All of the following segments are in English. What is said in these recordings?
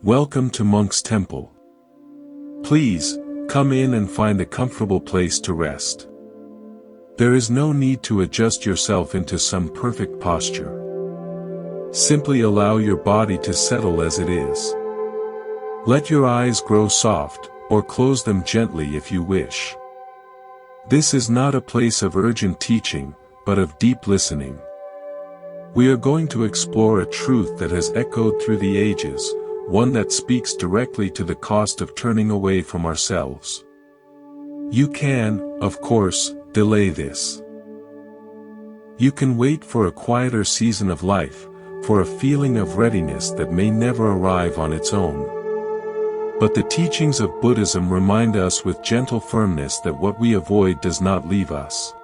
Welcome to Monk's Temple. Please, come in and find a comfortable place to rest. There is no need to adjust yourself into some perfect posture. Simply allow your body to settle as it is. Let your eyes grow soft, or close them gently if you wish. This is not a place of urgent teaching, but of deep listening. We are going to explore a truth that has echoed through the ages, one that speaks directly to the cost of turning away from ourselves. You can, of course, delay this. You can wait for a quieter season of life, for a feeling of readiness that may never arrive on its own. But the teachings of Buddhism remind us with gentle firmness that what we avoid does not leave us.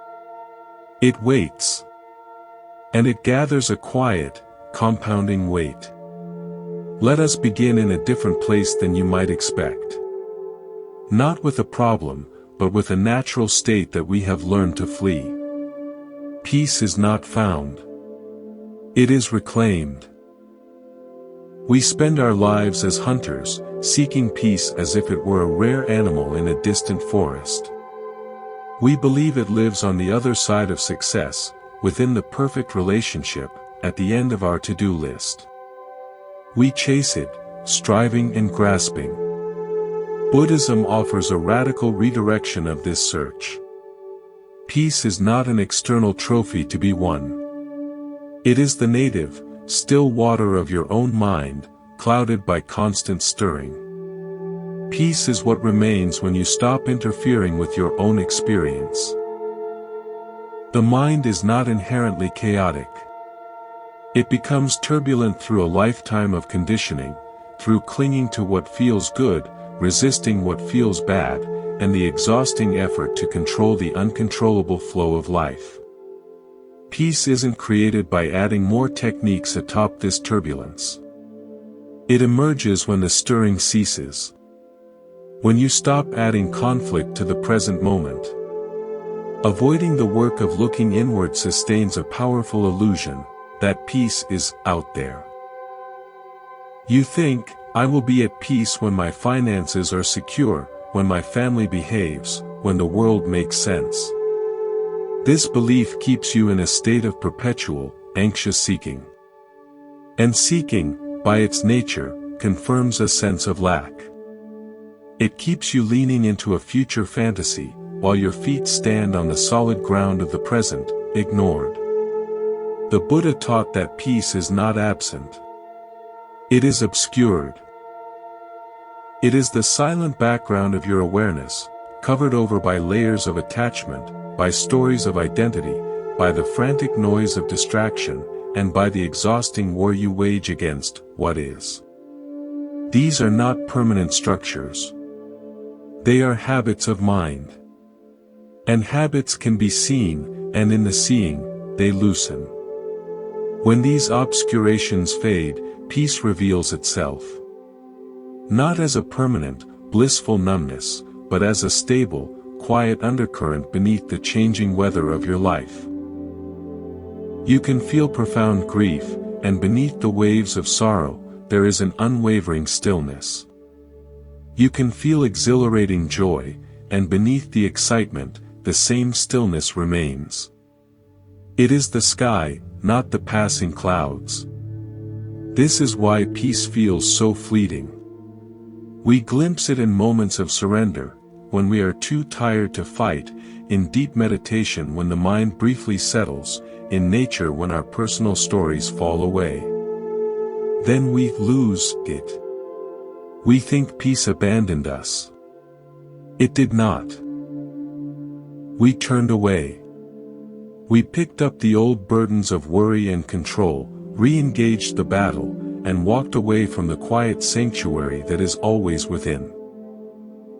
It waits. And it gathers a quiet, compounding weight. Let us begin in a different place than you might expect. Not with a problem, but with a natural state that we have learned to flee. Peace is not found. It is reclaimed. We spend our lives as hunters, seeking peace as if it were a rare animal in a distant forest. We believe it lives on the other side of success, within the perfect relationship, at the end of our to-do list. We chase it, striving and grasping. Buddhism offers a radical redirection of this search. Peace is not an external trophy to be won. It is the native, still water of your own mind, clouded by constant stirring. Peace is what remains when you stop interfering with your own experience. The mind is not inherently chaotic. It becomes turbulent through a lifetime of conditioning, through clinging to what feels good, resisting what feels bad, and the exhausting effort to control the uncontrollable flow of life. Peace isn't created by adding more techniques atop this turbulence. It emerges when the stirring ceases. When you stop adding conflict to the present moment. Avoiding the work of looking inward sustains a powerful illusion that peace is out there. You think, I will be at peace when my finances are secure, when my family behaves, when the world makes sense. This belief keeps you in a state of perpetual, anxious seeking. And seeking, by its nature, confirms a sense of lack. It keeps you leaning into a future fantasy, while your feet stand on the solid ground of the present, ignored. The Buddha taught that peace is not absent. It is obscured. It is the silent background of your awareness, covered over by layers of attachment, by stories of identity, by the frantic noise of distraction, and by the exhausting war you wage against what is. These are not permanent structures. They are habits of mind. And habits can be seen, and in the seeing, they loosen. When these obscurations fade, peace reveals itself. Not as a permanent, blissful numbness, but as a stable, quiet undercurrent beneath the changing weather of your life. You can feel profound grief, and beneath the waves of sorrow, there is an unwavering stillness. You can feel exhilarating joy, and beneath the excitement, the same stillness remains. It is the sky, not the passing clouds. This is why peace feels so fleeting. We glimpse it in moments of surrender, when we are too tired to fight, in deep meditation when the mind briefly settles, in nature when our personal stories fall away. Then we lose it. We think peace abandoned us. It did not. We turned away. We picked up the old burdens of worry and control, re-engaged the battle, and walked away from the quiet sanctuary that is always within.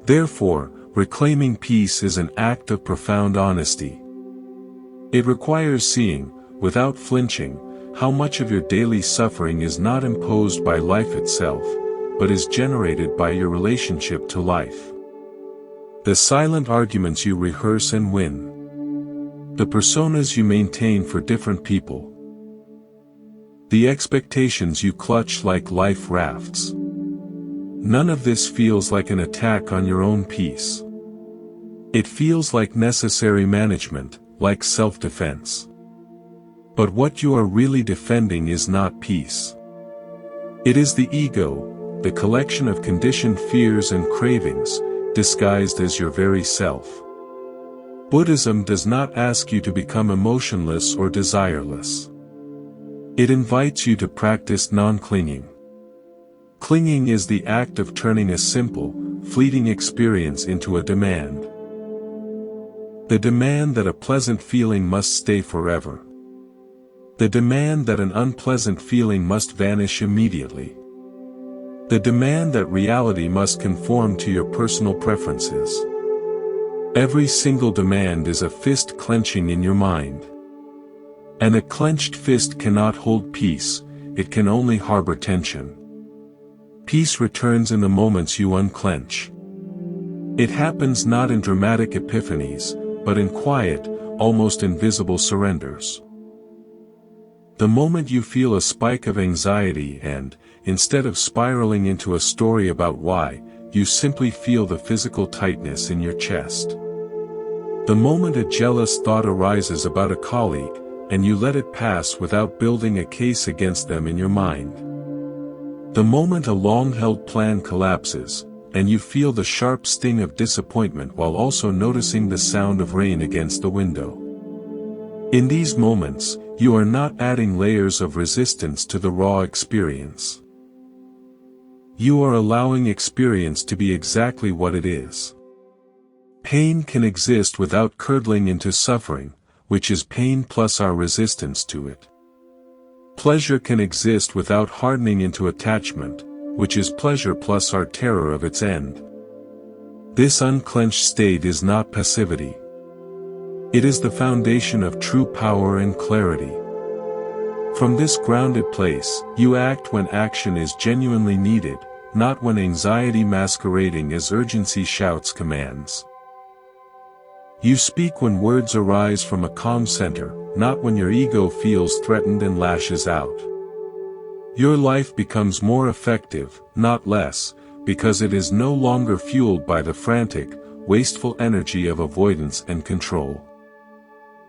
Therefore, reclaiming peace is an act of profound honesty. It requires seeing, without flinching, how much of your daily suffering is not imposed by life itself, but is generated by your relationship to life. The silent arguments you rehearse and win. The personas you maintain for different people. The expectations you clutch like life rafts. None of this feels like an attack on your own peace. It feels like necessary management, like self-defense. But what you are really defending is not peace. It is the ego, the collection of conditioned fears and cravings, disguised as your very self. Buddhism does not ask you to become emotionless or desireless. It invites you to practice non-clinging. Clinging is the act of turning a simple, fleeting experience into a demand. The demand that a pleasant feeling must stay forever. The demand that an unpleasant feeling must vanish immediately. The demand that reality must conform to your personal preferences. Every single demand is a fist clenching in your mind. And a clenched fist cannot hold peace, it can only harbor tension. Peace returns in the moments you unclench. It happens not in dramatic epiphanies, but in quiet, almost invisible surrenders. The moment you feel a spike of anxiety and, instead of spiraling into a story about why, you simply feel the physical tightness in your chest. The moment a jealous thought arises about a colleague, and you let it pass without building a case against them in your mind. The moment a long-held plan collapses, and you feel the sharp sting of disappointment while also noticing the sound of rain against the window. In these moments, you are not adding layers of resistance to the raw experience. You are allowing experience to be exactly what it is. Pain can exist without curdling into suffering, which is pain plus our resistance to it. Pleasure can exist without hardening into attachment, which is pleasure plus our terror of its end. This unclenched state is not passivity. It is the foundation of true power and clarity. From this grounded place, you act when action is genuinely needed, not when anxiety masquerading as urgency shouts commands. You speak when words arise from a calm center, not when your ego feels threatened and lashes out. Your life becomes more effective, not less, because it is no longer fueled by the frantic, wasteful energy of avoidance and control.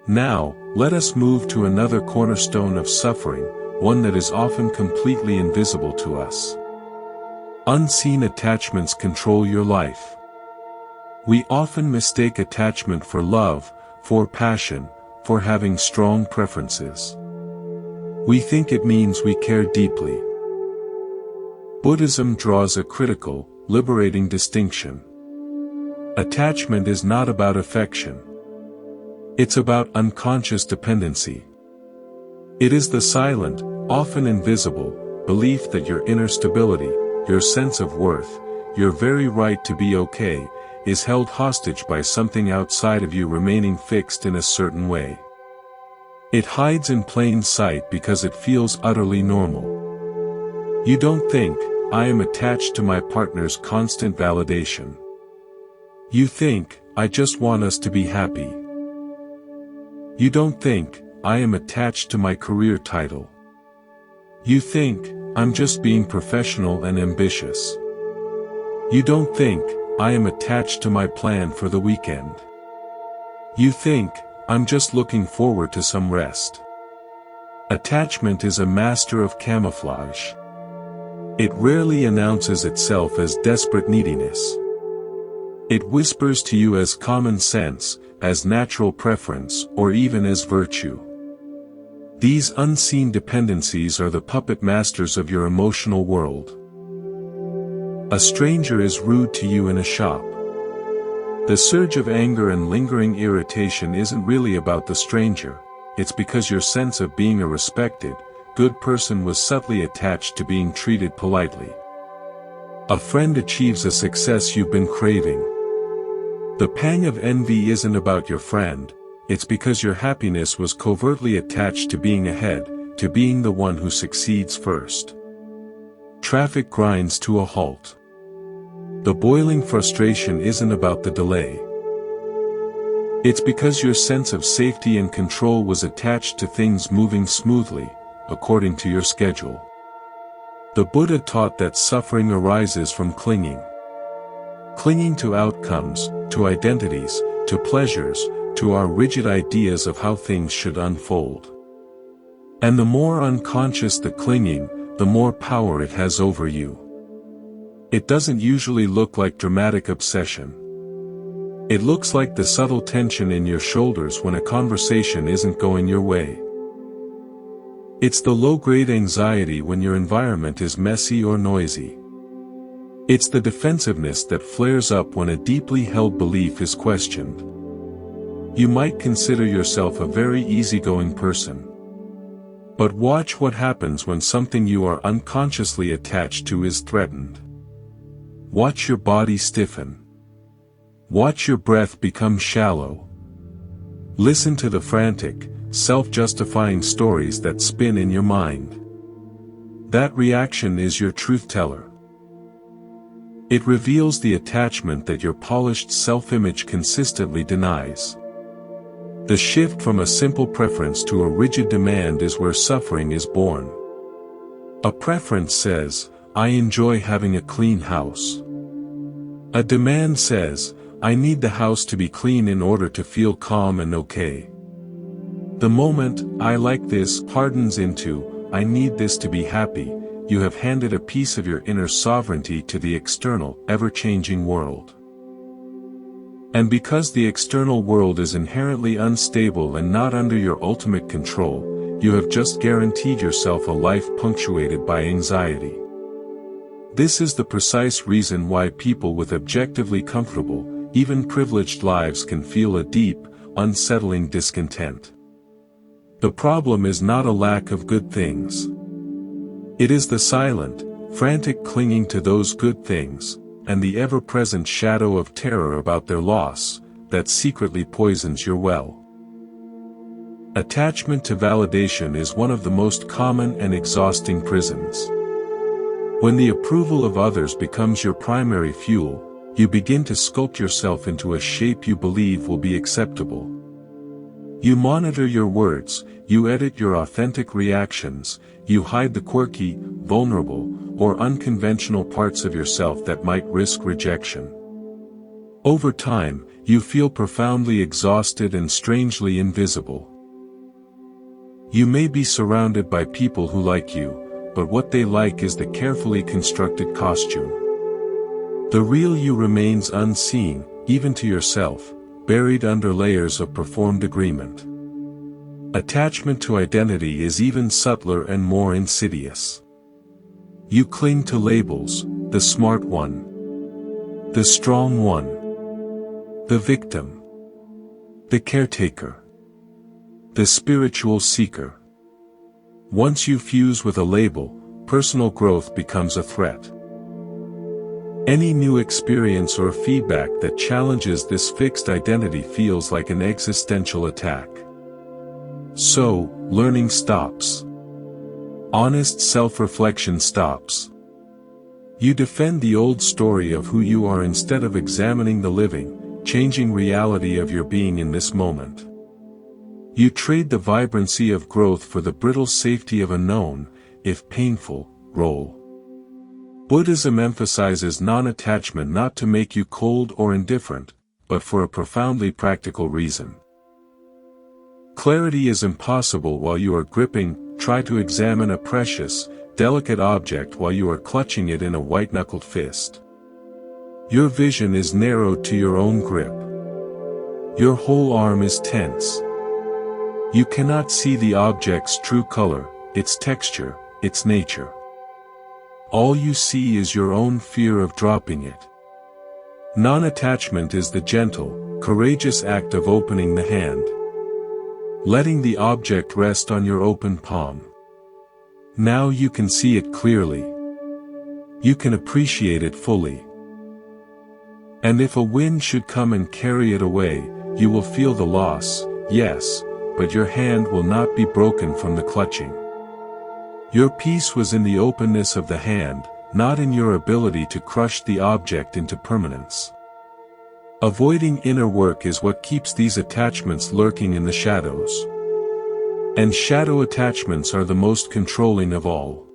Now, let us move to another cornerstone of suffering, one that is often completely invisible to us. Unseen attachments control your life. We often mistake attachment for love, for passion, for having strong preferences. We think it means we care deeply. Buddhism draws a critical, liberating distinction. Attachment is not about affection. It's about unconscious dependency. It is the silent, often invisible, belief that your inner stability, your sense of worth, your very right to be okay, is held hostage by something outside of you remaining fixed in a certain way. It hides in plain sight because it feels utterly normal. You don't think, I am attached to my partner's constant validation. You think, I just want us to be happy. You don't think, I am attached to my career title. You think, I'm just being professional and ambitious. You don't think, I am attached to my plan for the weekend. You think, I'm just looking forward to some rest. Attachment is a master of camouflage. It rarely announces itself as desperate neediness. It whispers to you as common sense, as natural preference, or even as virtue. These unseen dependencies are the puppet masters of your emotional world. A stranger is rude to you in a shop. The surge of anger and lingering irritation isn't really about the stranger, it's because your sense of being a respected, good person was subtly attached to being treated politely. A friend achieves a success you've been craving. The pang of envy isn't about your friend, it's because your happiness was covertly attached to being ahead, to being the one who succeeds first. Traffic grinds to a halt. The boiling frustration isn't about the delay. It's because your sense of safety and control was attached to things moving smoothly, according to your schedule. The Buddha taught that suffering arises from clinging. Clinging to outcomes, to identities, to pleasures, to our rigid ideas of how things should unfold. And the more unconscious the clinging, the more power it has over you. It doesn't usually look like dramatic obsession. It looks like the subtle tension in your shoulders when a conversation isn't going your way. It's the low-grade anxiety when your environment is messy or noisy. It's the defensiveness that flares up when a deeply held belief is questioned. You might consider yourself a very easygoing person. But watch what happens when something you are unconsciously attached to is threatened. Watch your body stiffen. Watch your breath become shallow. Listen to the frantic, self-justifying stories that spin in your mind. That reaction is your truth teller. It reveals the attachment that your polished self-image consistently denies. The shift from a simple preference to a rigid demand is where suffering is born. A preference says, I enjoy having a clean house. A demand says, I need the house to be clean in order to feel calm and okay. The moment, I like this, hardens into, I need this to be happy, you have handed a piece of your inner sovereignty to the external, ever-changing world. And because the external world is inherently unstable and not under your ultimate control, you have just guaranteed yourself a life punctuated by anxiety. This is the precise reason why people with objectively comfortable, even privileged lives can feel a deep, unsettling discontent. The problem is not a lack of good things. It is the silent, frantic clinging to those good things, and the ever-present shadow of terror about their loss, that secretly poisons your well. Attachment to validation is one of the most common and exhausting prisons. When the approval of others becomes your primary fuel, you begin to sculpt yourself into a shape you believe will be acceptable. You monitor your words, you edit your authentic reactions, you hide the quirky, vulnerable, or unconventional parts of yourself that might risk rejection. Over time, you feel profoundly exhausted and strangely invisible. You may be surrounded by people who like you, but what they like is the carefully constructed costume. The real you remains unseen, even to yourself, buried under layers of performed agreement. Attachment to identity is even subtler and more insidious. You cling to labels, the smart one, the strong one, the victim, the caretaker, the spiritual seeker. Once you fuse with a label, personal growth becomes a threat. Any new experience or feedback that challenges this fixed identity feels like an existential attack. So, learning stops. Honest self-reflection stops. You defend the old story of who you are instead of examining the living, changing reality of your being in this moment. You trade the vibrancy of growth for the brittle safety of a known, if painful, role. Buddhism emphasizes non-attachment not to make you cold or indifferent, but for a profoundly practical reason. Clarity is impossible while you are gripping. Try to examine a precious, delicate object while you are clutching it in a white-knuckled fist. Your vision is narrowed to your own grip. Your whole arm is tense. You cannot see the object's true color, its texture, its nature. All you see is your own fear of dropping it. Non-attachment is the gentle, courageous act of opening the hand. Letting the object rest on your open palm. Now you can see it clearly. You can appreciate it fully. And if a wind should come and carry it away, you will feel the loss, yes, but your hand will not be broken from the clutching. Your peace was in the openness of the hand, not in your ability to crush the object into permanence. Avoiding inner work is what keeps these attachments lurking in the shadows. And shadow attachments are the most controlling of all.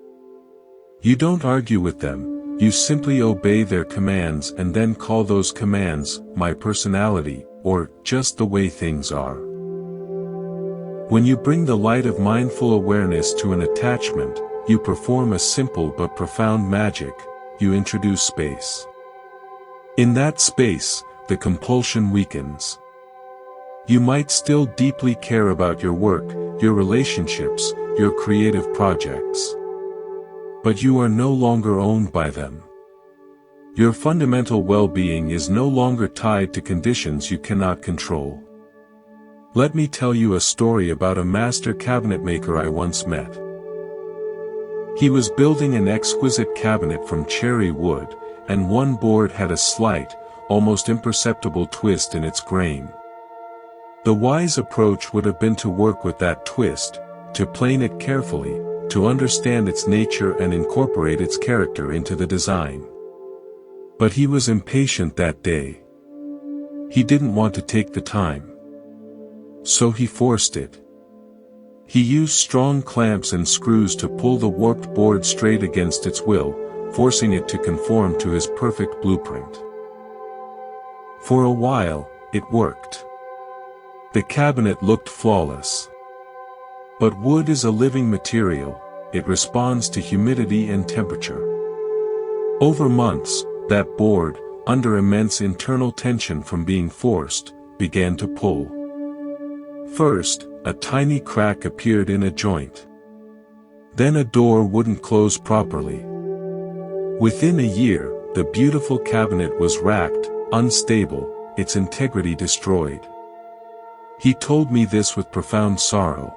You don't argue with them, you simply obey their commands and then call those commands, my personality, or just the way things are. When you bring the light of mindful awareness to an attachment, you perform a simple but profound magic, you introduce space. In that space, the compulsion weakens. You might still deeply care about your work, your relationships, your creative projects. But you are no longer owned by them. Your fundamental well-being is no longer tied to conditions you cannot control. Let me tell you a story about a master cabinetmaker I once met. He was building an exquisite cabinet from cherry wood, and one board had a slight, almost imperceptible twist in its grain. The wise approach would have been to work with that twist, to plane it carefully, to understand its nature and incorporate its character into the design. But he was impatient that day. He didn't want to take the time. So he forced it. He used strong clamps and screws to pull the warped board straight against its will, forcing it to conform to his perfect blueprint. For a while, it worked. The cabinet looked flawless. But wood is a living material, it responds to humidity and temperature. Over months, that board, under immense internal tension from being forced, began to pull. First, a tiny crack appeared in a joint. Then a door wouldn't close properly. Within a year, the beautiful cabinet was racked, unstable, its integrity destroyed. He told me this with profound sorrow.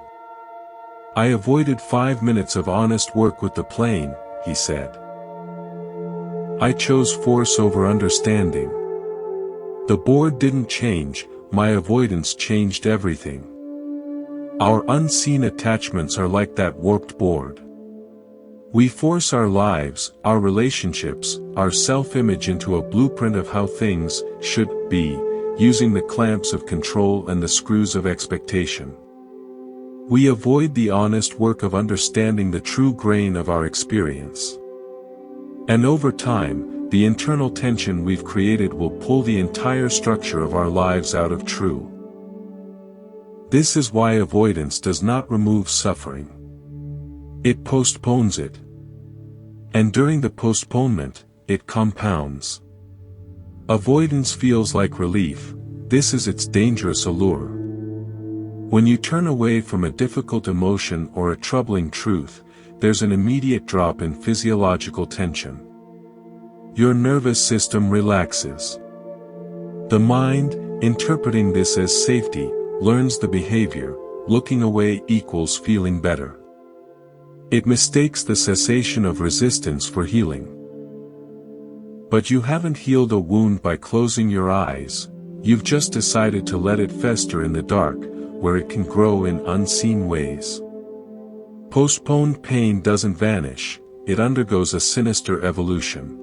I avoided 5 minutes of honest work with the plane, he said. I chose force over understanding. The board didn't change, my avoidance changed everything. Our unseen attachments are like that warped board. We force our lives, our relationships, our self-image into a blueprint of how things should be, using the clamps of control and the screws of expectation. We avoid the honest work of understanding the true grain of our experience. And over time, the internal tension we've created will pull the entire structure of our lives out of true. This is why avoidance does not remove suffering. It postpones it. And during the postponement, it compounds. Avoidance feels like relief, this is its dangerous allure. When you turn away from a difficult emotion or a troubling truth, there's an immediate drop in physiological tension. Your nervous system relaxes. The mind, interpreting this as safety, learns the behavior, looking away equals feeling better. It mistakes the cessation of resistance for healing. But you haven't healed a wound by closing your eyes, you've just decided to let it fester in the dark, where it can grow in unseen ways. Postponed pain doesn't vanish, it undergoes a sinister evolution.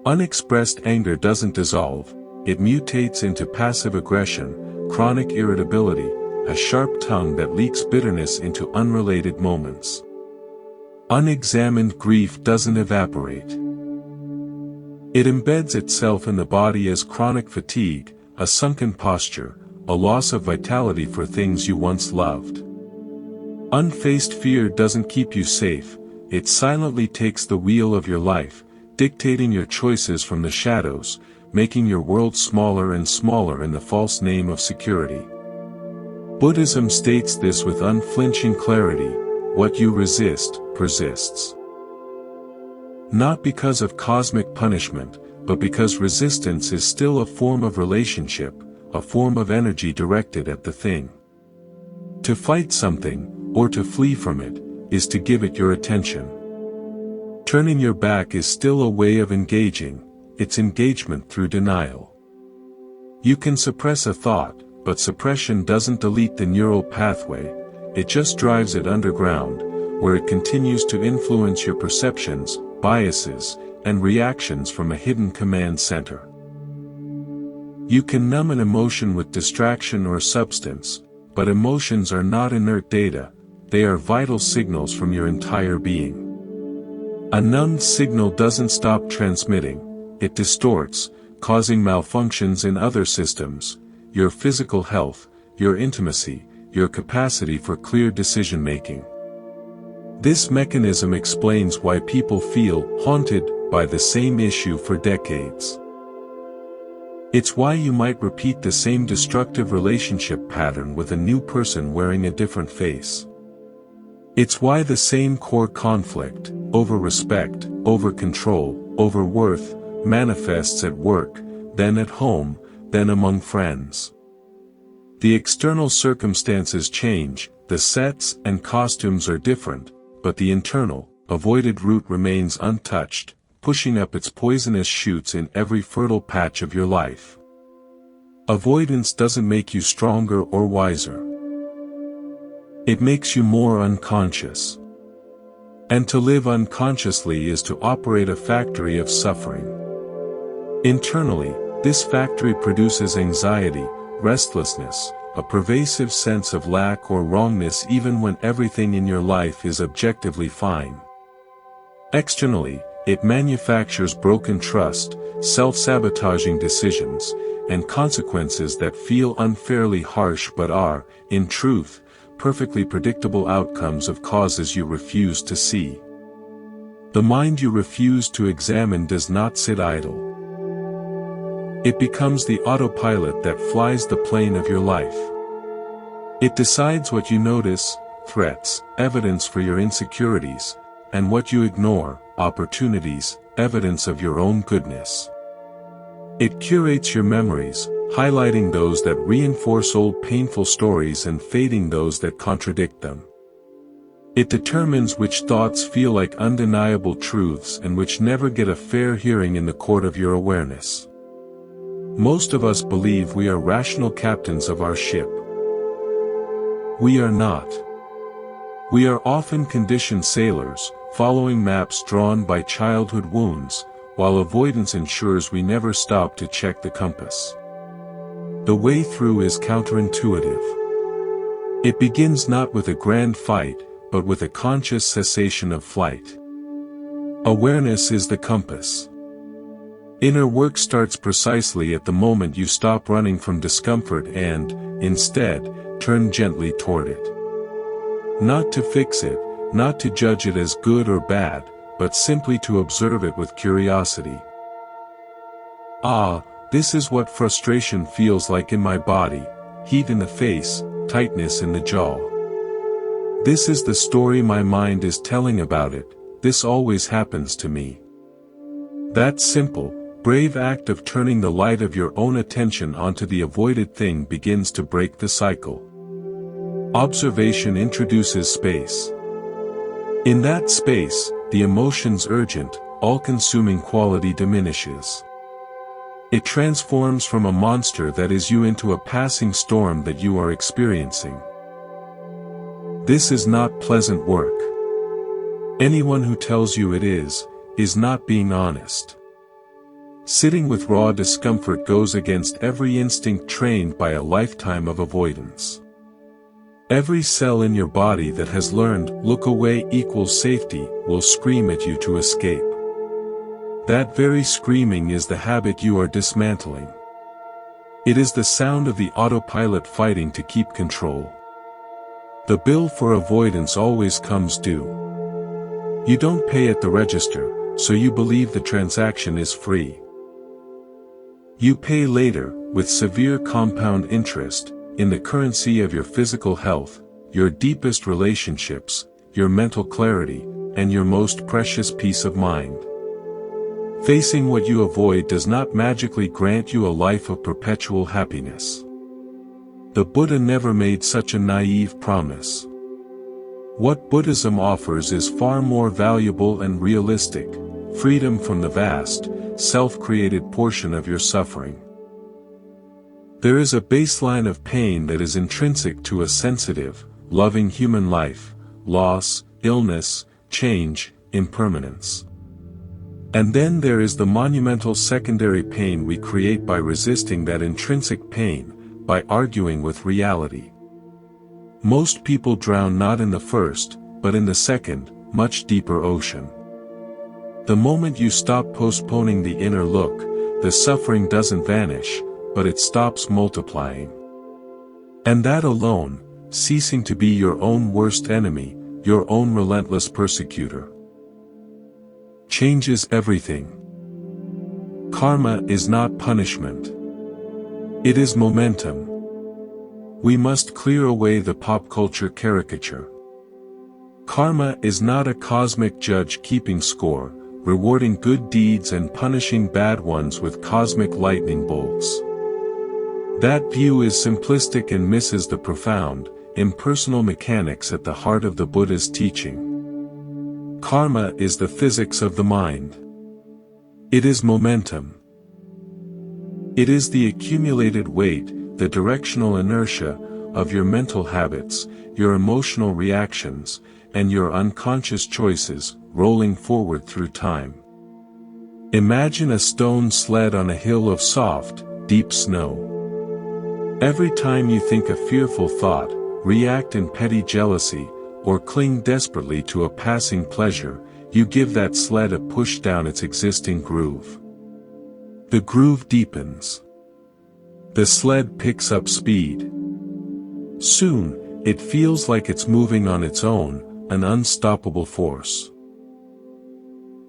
Unexpressed anger doesn't dissolve, it mutates into passive aggression, chronic irritability, a sharp tongue that leaks bitterness into unrelated moments. Unexamined grief doesn't evaporate. It embeds itself in the body as chronic fatigue, a sunken posture, a loss of vitality for things you once loved. Unfaced fear doesn't keep you safe, it silently takes the wheel of your life, dictating your choices from the shadows, making your world smaller and smaller in the false name of security. Buddhism states this with unflinching clarity: what you resist, persists. Not because of cosmic punishment, but because resistance is still a form of relationship, a form of energy directed at the thing. To fight something, or to flee from it, is to give it your attention. Turning your back is still a way of engaging, it's engagement through denial. You can suppress a thought, but suppression doesn't delete the neural pathway, it just drives it underground, where it continues to influence your perceptions, biases, and reactions from a hidden command center. You can numb an emotion with distraction or substance, but emotions are not inert data, they are vital signals from your entire being. A numbed signal doesn't stop transmitting, it distorts, causing malfunctions in other systems, your physical health, your intimacy, your capacity for clear decision-making. This mechanism explains why people feel haunted by the same issue for decades. It's why you might repeat the same destructive relationship pattern with a new person wearing a different face. It's why the same core conflict, over respect, over control, over worth, manifests at work, then at home, then among friends. The external circumstances change, the sets and costumes are different, but the internal, avoided root remains untouched, pushing up its poisonous shoots in every fertile patch of your life. Avoidance doesn't make you stronger or wiser. It makes you more unconscious. And to live unconsciously is to operate a factory of suffering. Internally, this factory produces anxiety, restlessness, a pervasive sense of lack or wrongness even when everything in your life is objectively fine. Externally, it manufactures broken trust, self-sabotaging decisions, and consequences that feel unfairly harsh but are, in truth, perfectly predictable outcomes of causes you refuse to see. The mind you refuse to examine does not sit idle. It becomes the autopilot that flies the plane of your life. It decides what you notice, threats, evidence for your insecurities, and what you ignore, opportunities, evidence of your own goodness. It curates your memories, highlighting those that reinforce old painful stories and fading those that contradict them. It determines which thoughts feel like undeniable truths and which never get a fair hearing in the court of your awareness. Most of us believe we are rational captains of our ship. We are not. We are often conditioned sailors, following maps drawn by childhood wounds, while avoidance ensures we never stop to check the compass. The way through is counterintuitive. It begins not with a grand fight, but with a conscious cessation of flight. Awareness is the compass. Inner work starts precisely at the moment you stop running from discomfort and, instead, turn gently toward it. Not to fix it, not to judge it as good or bad, but simply to observe it with curiosity. Ah, this is what frustration feels like in my body, heat in the face, tightness in the jaw. This is the story my mind is telling about it, this always happens to me. That simple, brave act of turning the light of your own attention onto the avoided thing begins to break the cycle. Observation introduces space. In that space, the emotion's urgent, all-consuming quality diminishes. It transforms from a monster that is you into a passing storm that you are experiencing. This is not pleasant work. Anyone who tells you it is not being honest. Sitting with raw discomfort goes against every instinct trained by a lifetime of avoidance. Every cell in your body that has learned "look away equals safety" will scream at you to escape. That very screaming is the habit you are dismantling. It is the sound of the autopilot fighting to keep control. The bill for avoidance always comes due. You don't pay at the register, so you believe the transaction is free. You pay later, with severe compound interest, in the currency of your physical health, your deepest relationships, your mental clarity, and your most precious peace of mind. Facing what you avoid does not magically grant you a life of perpetual happiness. The Buddha never made such a naive promise. What Buddhism offers is far more valuable and realistic: freedom from the vast, self-created portion of your suffering. There is a baseline of pain that is intrinsic to a sensitive, loving human life: loss, illness, change, impermanence. And then there is the monumental secondary pain we create by resisting that intrinsic pain, by arguing with reality. Most people drown not in the first, but in the second, much deeper ocean. The moment you stop postponing the inner look, the suffering doesn't vanish, but it stops multiplying. And that alone, ceasing to be your own worst enemy, your own relentless persecutor, changes everything. Karma is not punishment. It is momentum. We must clear away the pop culture caricature. Karma is not a cosmic judge keeping score, rewarding good deeds and punishing bad ones with cosmic lightning bolts. That view is simplistic and misses the profound, impersonal mechanics at the heart of the Buddha's teaching. Karma is the physics of the mind. It is momentum. It is the accumulated weight, the directional inertia, of your mental habits, your emotional reactions, and your unconscious choices, rolling forward through time. Imagine a stone sled on a hill of soft, deep snow. Every time you think a fearful thought, react in petty jealousy, or cling desperately to a passing pleasure, you give that sled a push down its existing groove. The groove deepens. The sled picks up speed. Soon, it feels like it's moving on its own, an unstoppable force.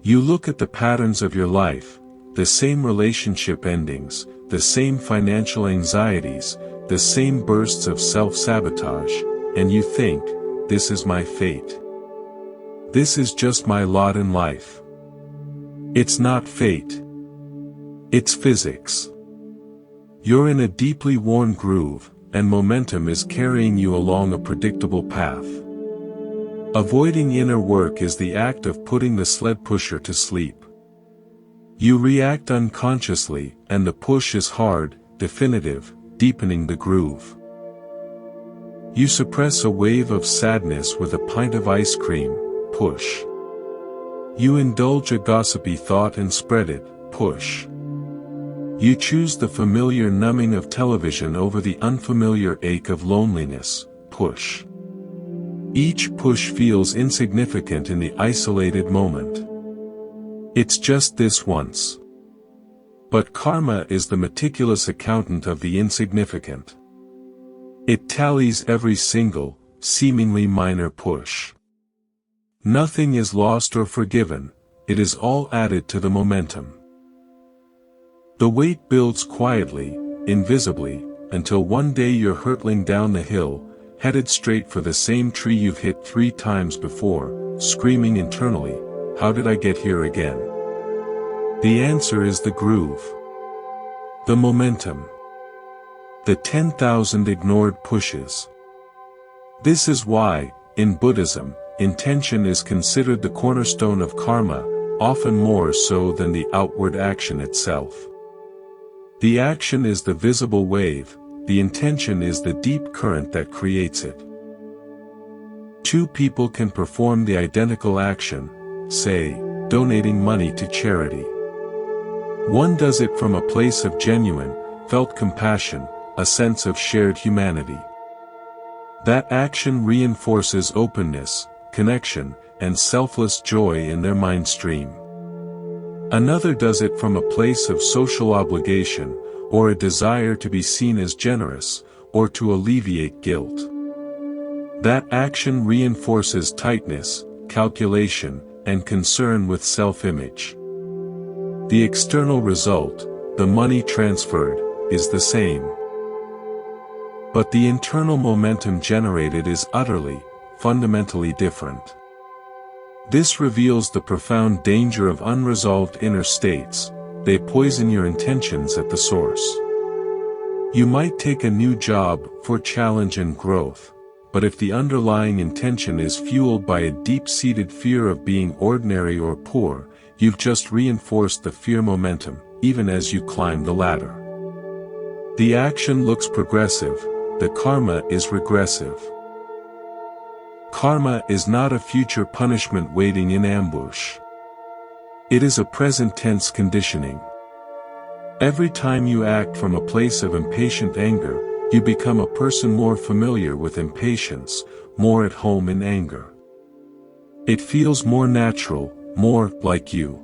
You look at the patterns of your life, the same relationship endings, the same financial anxieties, the same bursts of self-sabotage, and you think, this is my fate. This is just my lot in life. It's not fate. It's physics. You're in a deeply worn groove, and momentum is carrying you along a predictable path. Avoiding inner work is the act of putting the sled pusher to sleep. You react unconsciously, and the push is hard, definitive, deepening the groove. You suppress a wave of sadness with a pint of ice cream, push. You indulge a gossipy thought and spread it, push. You choose the familiar numbing of television over the unfamiliar ache of loneliness, push. Each push feels insignificant in the isolated moment. It's just this once. But karma is the meticulous accountant of the insignificant. It tallies every single, seemingly minor push. Nothing is lost or forgiven, it is all added to the momentum. The weight builds quietly, invisibly, until one day you're hurtling down the hill, headed straight for the same tree you've hit 3 times before, screaming internally, "How did I get here again?" The answer is the groove. The momentum. The 10,000 ignored pushes. This is why, in Buddhism, intention is considered the cornerstone of karma, often more so than the outward action itself. The action is the visible wave, the intention is the deep current that creates it. 2 people can perform the identical action, say, donating money to charity. One does it from a place of genuine, felt compassion, a sense of shared humanity. That action reinforces openness, connection, and selfless joy in their mind stream. Another does it from a place of social obligation, or a desire to be seen as generous, or to alleviate guilt. That action reinforces tightness, calculation, and concern with self-image. The external result, the money transferred, is the same. But the internal momentum generated is utterly, fundamentally different. This reveals the profound danger of unresolved inner states. They poison your intentions at the source. You might take a new job for challenge and growth, but if the underlying intention is fueled by a deep-seated fear of being ordinary or poor, you've just reinforced the fear momentum, even as you climb the ladder. The action looks progressive, the karma is regressive. Karma is not a future punishment waiting in ambush. It is a present tense conditioning. Every time you act from a place of impatient anger, you become a person more familiar with impatience, more at home in anger. It feels more natural, more like you.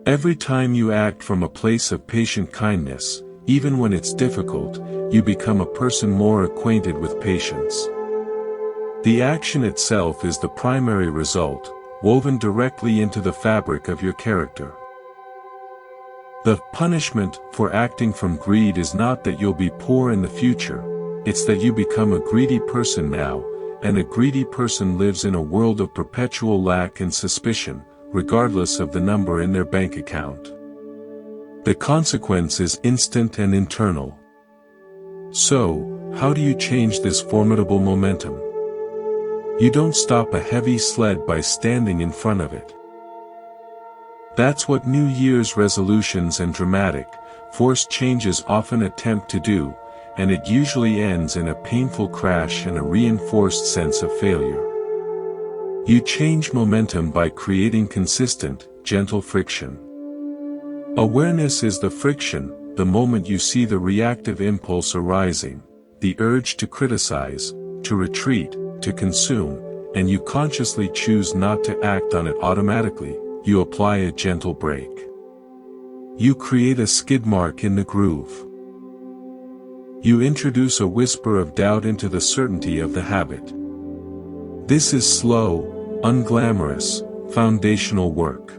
Every time you act from a place of patient kindness, even when it's difficult, you become a person more acquainted with patience. The action itself is the primary result, woven directly into the fabric of your character. The punishment for acting from greed is not that you'll be poor in the future, it's that you become a greedy person now, and a greedy person lives in a world of perpetual lack and suspicion, regardless of the number in their bank account. The consequence is instant and internal. So, how do you change this formidable momentum? You don't stop a heavy sled by standing in front of it. That's what New Year's resolutions and dramatic, forced changes often attempt to do, and it usually ends in a painful crash and a reinforced sense of failure. You change momentum by creating consistent, gentle friction. Awareness is the friction, the moment you see the reactive impulse arising, the urge to criticize, to retreat, to consume, and you consciously choose not to act on it automatically, you apply a gentle brake. You create a skid mark in the groove. You introduce a whisper of doubt into the certainty of the habit. This is slow, unglamorous, foundational work.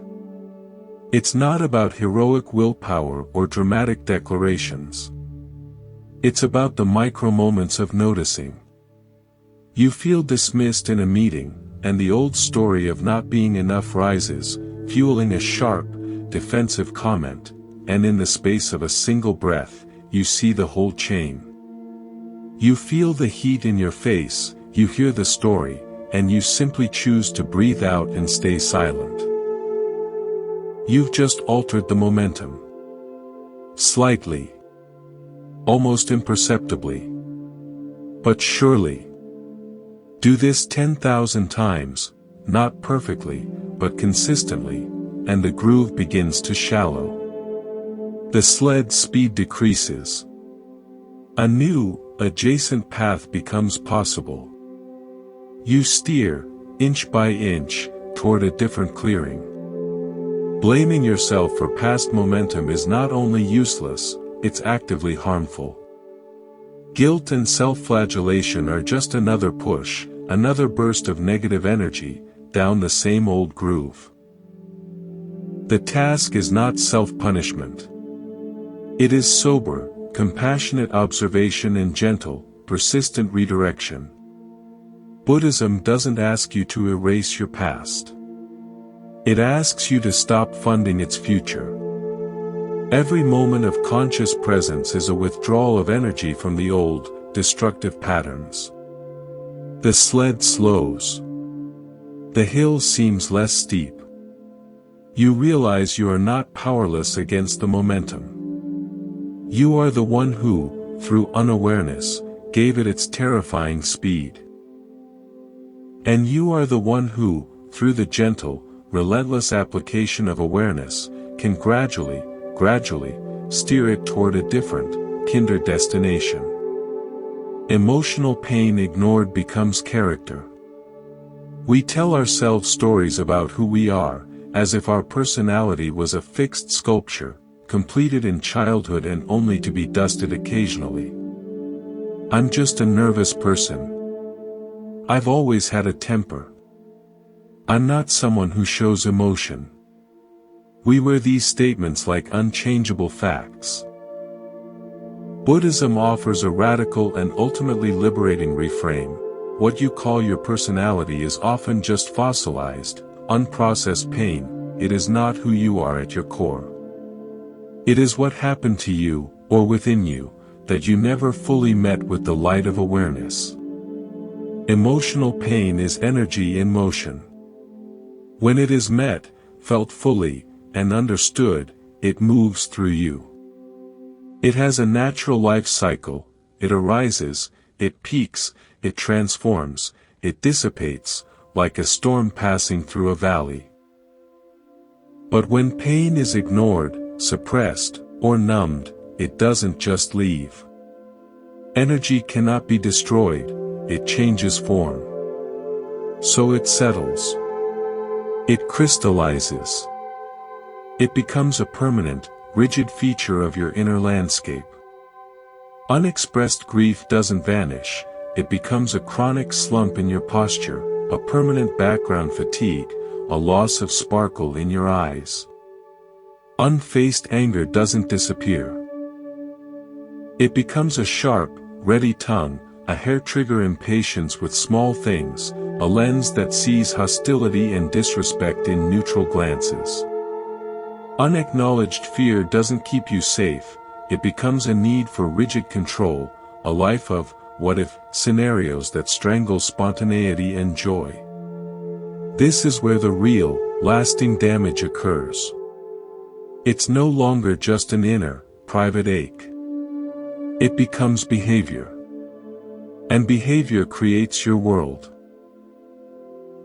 It's not about heroic willpower or dramatic declarations. It's about the micro moments of noticing. You feel dismissed in a meeting, and the old story of not being enough rises, fueling a sharp, defensive comment, and in the space of a single breath, you see the whole chain. You feel the heat in your face, you hear the story, and you simply choose to breathe out and stay silent. You've just altered the momentum. Slightly. Almost imperceptibly. But surely. Do this 10,000 times, not perfectly, but consistently, and the groove begins to shallow. The sled's speed decreases. A new, adjacent path becomes possible. You steer, inch by inch, toward a different clearing. Blaming yourself for past momentum is not only useless, it's actively harmful. Guilt and self-flagellation are just another push, another burst of negative energy, down the same old groove. The task is not self-punishment. It is sober, compassionate observation and gentle, persistent redirection. Buddhism doesn't ask you to erase your past. It asks you to stop funding its future. Every moment of conscious presence is a withdrawal of energy from the old, destructive patterns. The sled slows. The hill seems less steep. You realize you are not powerless against the momentum. You are the one who, through unawareness, gave it its terrifying speed. And you are the one who, through the gentle, relentless application of awareness, can gradually, steer it toward a different, kinder destination. Emotional pain ignored becomes character. We tell ourselves stories about who we are, as if our personality was a fixed sculpture, completed in childhood and only to be dusted occasionally. I'm just a nervous person. I've always had a temper. I'm not someone who shows emotion. We wear these statements like unchangeable facts. Buddhism offers a radical and ultimately liberating reframe. What you call your personality is often just fossilized, unprocessed pain. It is not who you are at your core. It is what happened to you, or within you, that you never fully met with the light of awareness. Emotional pain is energy in motion. When it is met, felt fully, and understood, it moves through you. It has a natural life cycle, it arises, it peaks, it transforms, it dissipates, like a storm passing through a valley. But when pain is ignored, suppressed, or numbed, it doesn't just leave. Energy cannot be destroyed, it changes form. So it settles. It crystallizes. It becomes a permanent, rigid feature of your inner landscape. Unexpressed grief doesn't vanish, it becomes a chronic slump in your posture, a permanent background fatigue, a loss of sparkle in your eyes. Unfaced anger doesn't disappear. It becomes a sharp, ready tongue, a hair-trigger impatience with small things, a lens that sees hostility and disrespect in neutral glances. Unacknowledged fear doesn't keep you safe, it becomes a need for rigid control, a life of what-if scenarios that strangle spontaneity and joy. This is where the real, lasting damage occurs. It's no longer just an inner, private ache. It becomes behavior. And behavior creates your world.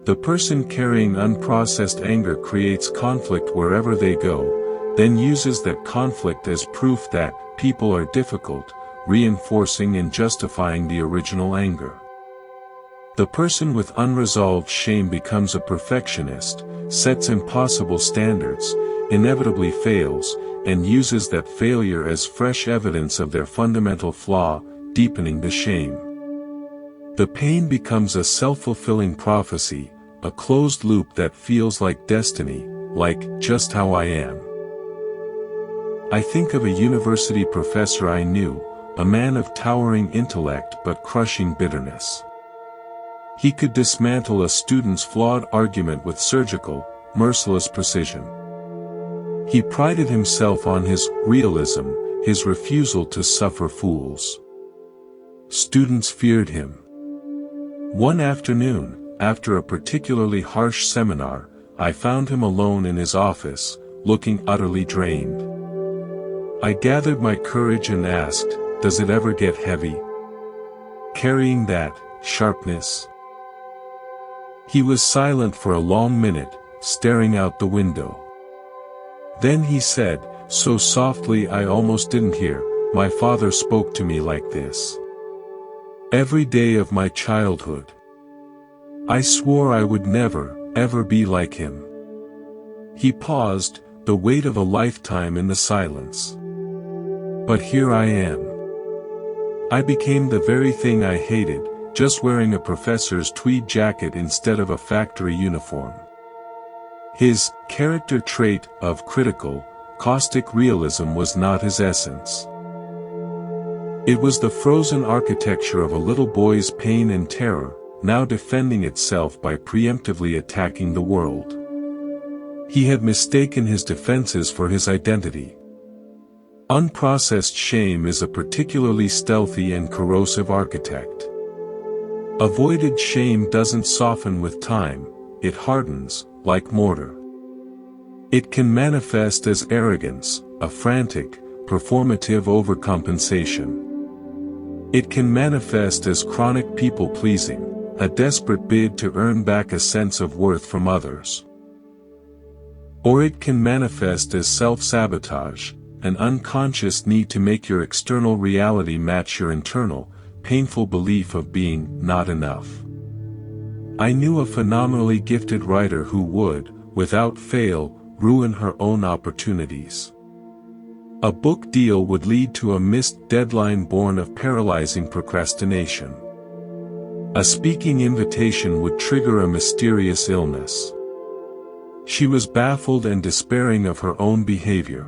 The person carrying unprocessed anger creates conflict wherever they go, then uses that conflict as proof that people are difficult, reinforcing and justifying the original anger. The person with unresolved shame becomes a perfectionist, sets impossible standards, inevitably fails, and uses that failure as fresh evidence of their fundamental flaw, deepening the shame. The pain becomes a self-fulfilling prophecy, a closed loop that feels like destiny, like just how I am. I think of a university professor I knew, a man of towering intellect but crushing bitterness. He could dismantle a student's flawed argument with surgical, merciless precision. He prided himself on his realism, his refusal to suffer fools. Students feared him. One afternoon, after a particularly harsh seminar, I found him alone in his office, looking utterly drained. I gathered my courage and asked, "Does it ever get heavy? Carrying that sharpness?" He was silent for a long minute, staring out the window. Then he said, so softly I almost didn't hear, "My father spoke to me like this. Every day of my childhood. I swore I would never, ever be like him." He paused, the weight of a lifetime in the silence. But here I am. I became the very thing I hated, just wearing a professor's tweed jacket instead of a factory uniform. His character trait of critical, caustic realism was not his essence. It was the frozen architecture of a little boy's pain and terror, now defending itself by preemptively attacking the world. He had mistaken his defenses for his identity. Unprocessed shame is a particularly stealthy and corrosive architect. Avoided shame doesn't soften with time, it hardens, like mortar. It can manifest as arrogance, a frantic, performative overcompensation. It can manifest as chronic people-pleasing, a desperate bid to earn back a sense of worth from others. Or it can manifest as self-sabotage, an unconscious need to make your external reality match your internal, painful belief of being not enough. I knew a phenomenally gifted writer who would, without fail, ruin her own opportunities. A book deal would lead to a missed deadline born of paralyzing procrastination. A speaking invitation would trigger a mysterious illness. She was baffled and despairing of her own behavior.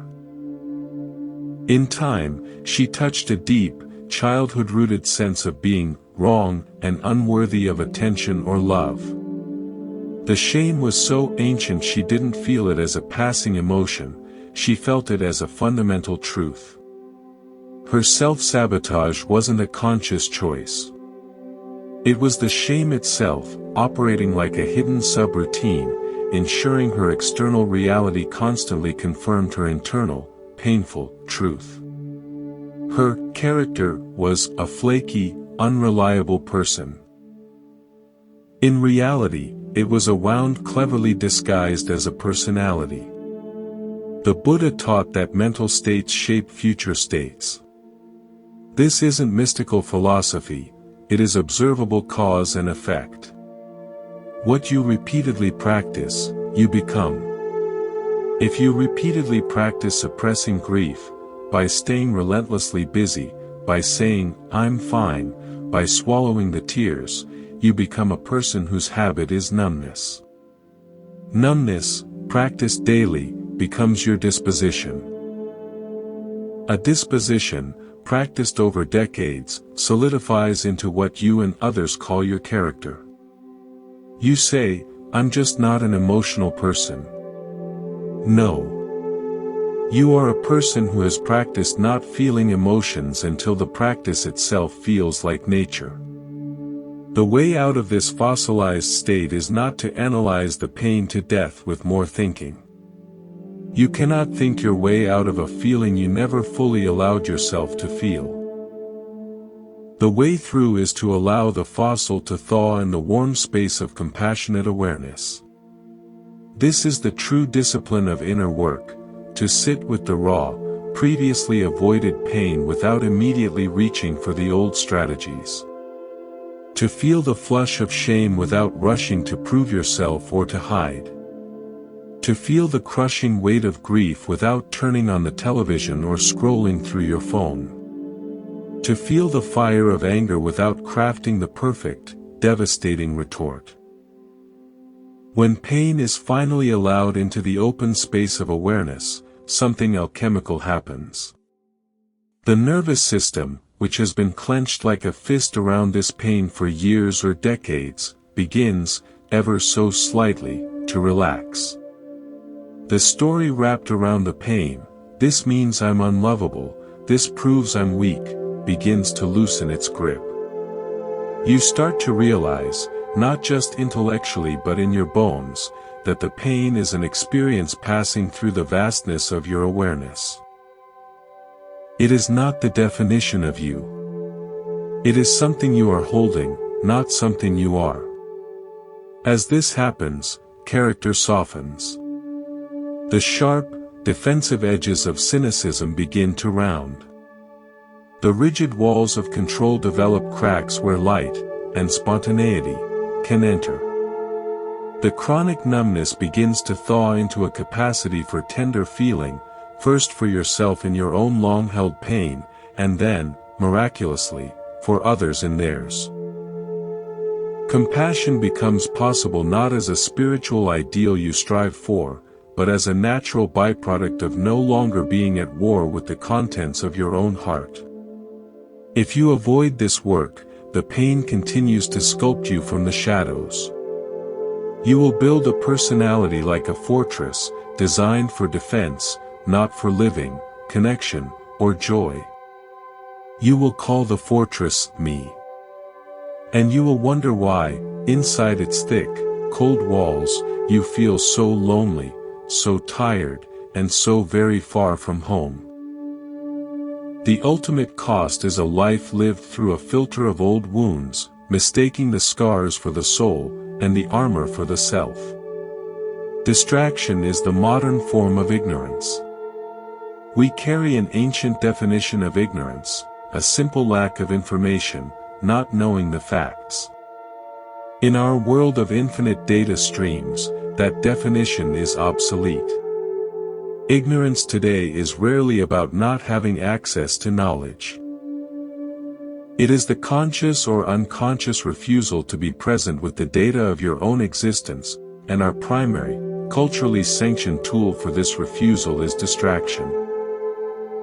In time, she touched a deep, childhood-rooted sense of being wrong and unworthy of attention or love. The shame was so ancient she didn't feel it as a passing emotion, she felt it as a fundamental truth. Her self-sabotage wasn't a conscious choice. It was the shame itself, operating like a hidden subroutine, ensuring her external reality constantly confirmed her internal, painful, truth. Her character was a flaky, unreliable person. In reality, it was a wound cleverly disguised as a personality. The Buddha taught that mental states shape future states. This isn't mystical philosophy, it is observable cause and effect. What you repeatedly practice, you become. If you repeatedly practice suppressing grief, by staying relentlessly busy, by saying, "I'm fine," by swallowing the tears, you become a person whose habit is numbness. Numbness, practiced daily, becomes your disposition. A disposition, practiced over decades, solidifies into what you and others call your character. You say, "I'm just not an emotional person." No. You are a person who has practiced not feeling emotions until the practice itself feels like nature. The way out of this fossilized state is not to analyze the pain to death with more thinking. You cannot think your way out of a feeling you never fully allowed yourself to feel. The way through is to allow the fossil to thaw in the warm space of compassionate awareness. This is the true discipline of inner work, to sit with the raw, previously avoided pain without immediately reaching for the old strategies. To feel the flush of shame without rushing to prove yourself or to hide. To feel the crushing weight of grief without turning on the television or scrolling through your phone. To feel the fire of anger without crafting the perfect, devastating retort. When pain is finally allowed into the open space of awareness, something alchemical happens. The nervous system, which has been clenched like a fist around this pain for years or decades, begins, ever so slightly, to relax. The story wrapped around the pain, "This means I'm unlovable, this proves I'm weak," begins to loosen its grip. You start to realize, not just intellectually but in your bones, that the pain is an experience passing through the vastness of your awareness. It is not the definition of you. It is something you are holding, not something you are. As this happens, character softens. The sharp, defensive edges of cynicism begin to round. The rigid walls of control develop cracks where light, and spontaneity, can enter. The chronic numbness begins to thaw into a capacity for tender feeling, first for yourself in your own long-held pain, and then, miraculously, for others in theirs. Compassion becomes possible not as a spiritual ideal you strive for, but as a natural byproduct of no longer being at war with the contents of your own heart. If you avoid this work, the pain continues to sculpt you from the shadows. You will build a personality like a fortress, designed for defense, not for living, connection, or joy. You will call the fortress, me. And you will wonder why, inside its thick, cold walls, you feel so lonely, so tired, and so very far from home. The ultimate cost is a life lived through a filter of old wounds, mistaking the scars for the soul, and the armor for the self. Distraction is the modern form of ignorance. We carry an ancient definition of ignorance, a simple lack of information, not knowing the facts. In our world of infinite data streams, that definition is obsolete. Ignorance today is rarely about not having access to knowledge. It is the conscious or unconscious refusal to be present with the data of your own existence, and our primary, culturally sanctioned tool for this refusal is distraction.